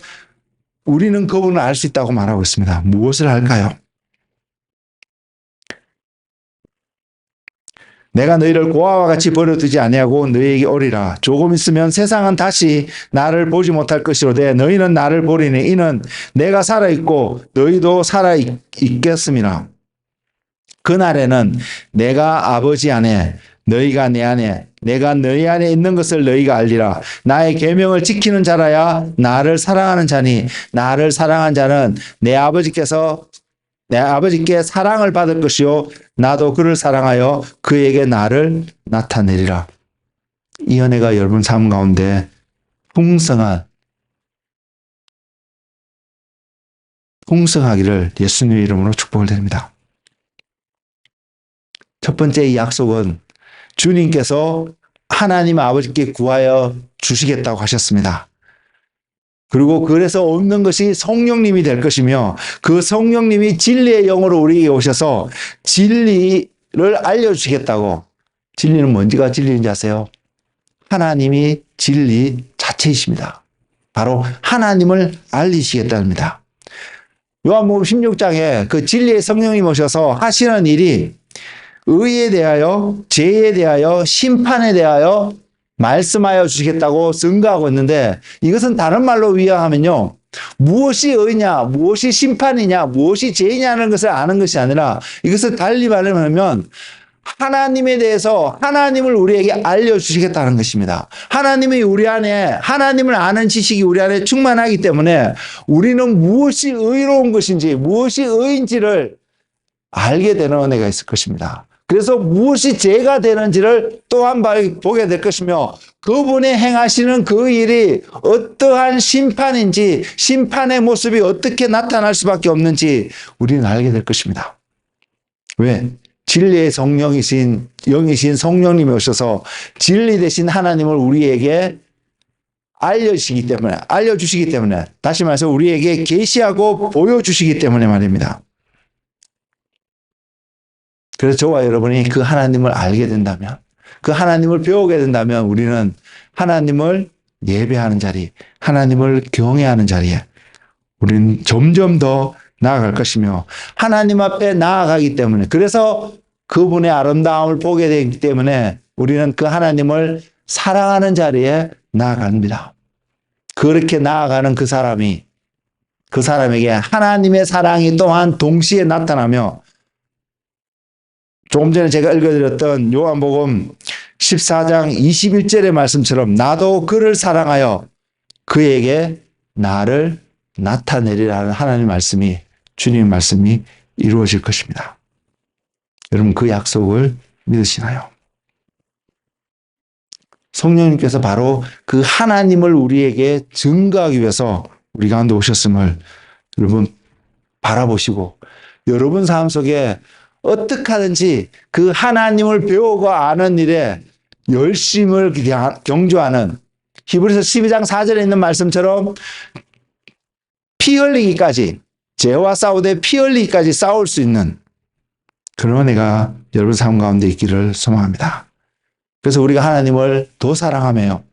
우리는 그분을 알 수 있다고 말하고 있습니다. 무엇을 할까요? 내가 너희를 고아와 같이 버려두지 아니하고 너희에게 오리라. 조금 있으면 세상은 다시 나를 보지 못할 것이로되 너희는 나를 보리니 이는 내가 살아있고 너희도 살아있겠음이라. 그날에는 내가 아버지 안에 너희가 내 안에 내가 너희 안에 있는 것을 너희가 알리라. 나의 계명을 지키는 자라야 나를 사랑하는 자니 나를 사랑한 자는 내 아버지께 사랑을 받을 것이요 나도 그를 사랑하여 그에게 나를 나타내리라. 이 은혜가 여러분 삶 가운데 풍성하기를 예수님의 이름으로 축복을 드립니다. 첫 번째 이 약속은 주님께서 하나님 아버지께 구하여 주시겠다고 하셨습니다. 그리고 그래서 없는 것이 성령님이 될 것이며 그 성령님이 진리의 영으로 우리에게 오셔서 진리를 알려주시겠다고. 진리는 뭔지가 진리인지 아세요? 하나님이 진리 자체이십니다. 바로 하나님을 알리시겠답니다. 요한복음 16장에 그 진리의 성령님 오셔서 하시는 일이 의에 대하여, 죄에 대하여, 심판에 대하여 말씀하여 주시겠다고 증거하고 있는데 이것은 다른 말로 위하면요. 무엇이 의냐, 무엇이 심판이냐, 무엇이 죄냐는 것을 아는 것이 아니라 이것을 달리 말하면 하나님에 대해서 하나님을 우리에게 알려주시겠다는 것입니다. 하나님이 우리 안에 하나님을 아는 지식이 우리 안에 충만하기 때문에 우리는 무엇이 의로운 것인지 무엇이 의인지를 알게 되는 은혜가 있을 것입니다. 그래서 무엇이 죄가 되는지를 또 한 번 보게 될 것이며 그분이 행하시는 그 일이 어떠한 심판인지 심판의 모습이 어떻게 나타날 수밖에 없는지 우리는 알게 될 것입니다. 왜? 진리의 성령이신 영이신 성령님이 오셔서 진리 되신 하나님을 우리에게 알려주시기 때문에 다시 말해서 우리에게 계시하고 보여주시기 때문에 말입니다. 그래서 저와 여러분이 그 하나님을 알게 된다면 그 하나님을 배우게 된다면 우리는 하나님을 예배하는 자리, 하나님을 경외하는 자리에 우리는 점점 더 나아갈 것이며 하나님 앞에 나아가기 때문에 그래서 그분의 아름다움을 보게 되기 때문에 우리는 그 하나님을 사랑하는 자리에 나아갑니다. 그렇게 나아가는 그 사람에게 하나님의 사랑이 또한 동시에 나타나며 조금 전에 제가 읽어드렸던 요한복음 14장 21절의 말씀처럼 나도 그를 사랑하여 그에게 나를 나타내리라는 하나님의 말씀이 주님의 말씀이 이루어질 것입니다. 여러분 그 약속을 믿으시나요? 성령님께서 바로 그 하나님을 우리에게 증거하기 위해서 우리 가운데 오셨음을 여러분 바라보시고 여러분 삶 속에 어떻게 하든지 그 하나님을 배우고 아는 일에 열심을 경주하는 히브리서 12장 4절에 있는 말씀처럼 피 흘리기까지 죄와 싸우되 피 흘리기까지 싸울 수 있는 그런 은혜가 여러분 삶 가운데 있기를 소망합니다. 그래서 우리가 하나님을 더 사랑하며요.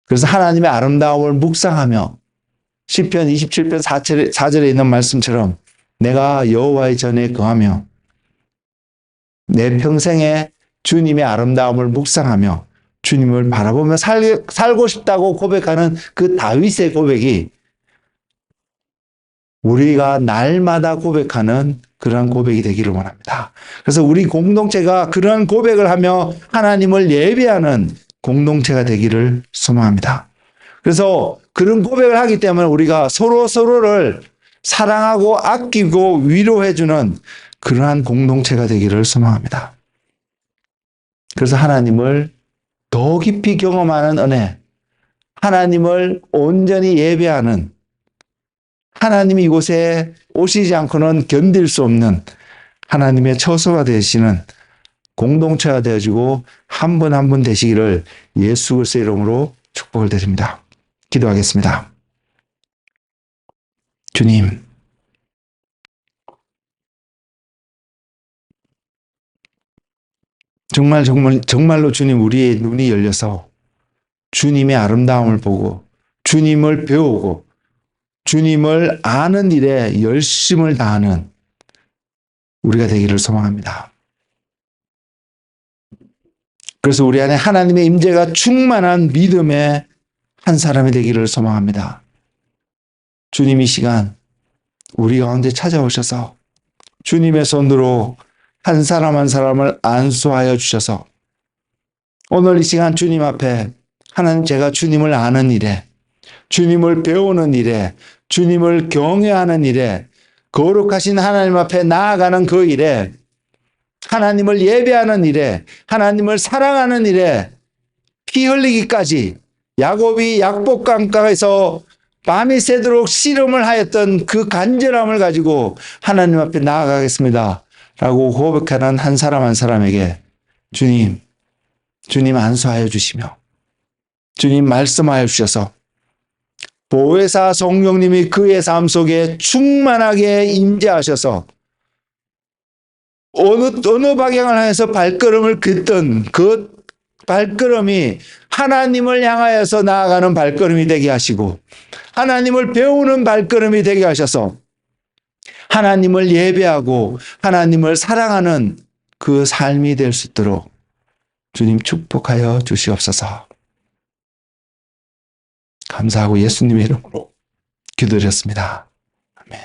그래서 하나님의 아름다움을 묵상하며 시편 27편 4절에 있는 말씀처럼 내가 여호와의 전에 거하며 내 평생에 주님의 아름다움을 묵상하며 주님을 바라보며 살고 싶다고 고백하는 그 다윗의 고백이 우리가 날마다 고백하는 그러한 고백이 되기를 원합니다. 그래서 우리 공동체가 그러한 고백을 하며 하나님을 예배하는 공동체가 되기를 소망합니다. 그래서 그런 고백을 하기 때문에 우리가 서로를 사랑하고 아끼고 위로해주는 그러한 공동체가 되기를 소망합니다. 그래서 하나님을 더 깊이 경험하는 은혜, 하나님을 온전히 예배하는 하나님이 이곳에 오시지 않고는 견딜 수 없는 하나님의 처소가 되시는 공동체가 되어지고 한 분 한 분 되시기를 예수 그리스도의 이름으로 축복을 드립니다. 기도하겠습니다. 주님, 정말로 주님 우리의 눈이 열려서 주님의 아름다움을 보고 주님을 배우고 주님을 아는 일에 열심을 다하는 우리가 되기를 소망합니다. 그래서 우리 안에 하나님의 임재가 충만한 믿음의 한 사람이 되기를 소망합니다. 주님 이 시간 우리 가운데 찾아오셔서 주님의 손으로 한 사람 한 사람을 안수하여 주셔서 오늘 이 시간 주님 앞에 하나님 제가 주님을 아는 일에 주님을 배우는 일에 주님을 경외하는 일에 거룩하신 하나님 앞에 나아가는 그 일에 하나님을 예배하는 일에 하나님을 사랑하는 일에 피 흘리기까지 야곱이 약복강가에서 밤이 새도록 씨름을 하였던 그 간절함을 가지고 하나님 앞에 나아가겠습니다 라고 고백하는 한 사람 한 사람에게 주님 안수하여 주시며 주님 말씀하여 주셔서 보혜사 성령님이 그의 삶 속에 충만하게 임재하셔서 어느 방향을 향해서 발걸음을 긋던 그 발걸음이 하나님을 향하여서 나아가는 발걸음이 되게 하시고 하나님을 배우는 발걸음이 되게 하셔서 하나님을 예배하고 하나님을 사랑하는 그 삶이 될 수 있도록 주님 축복하여 주시옵소서. 감사하고 예수님의 이름으로 기도드렸습니다. 아멘.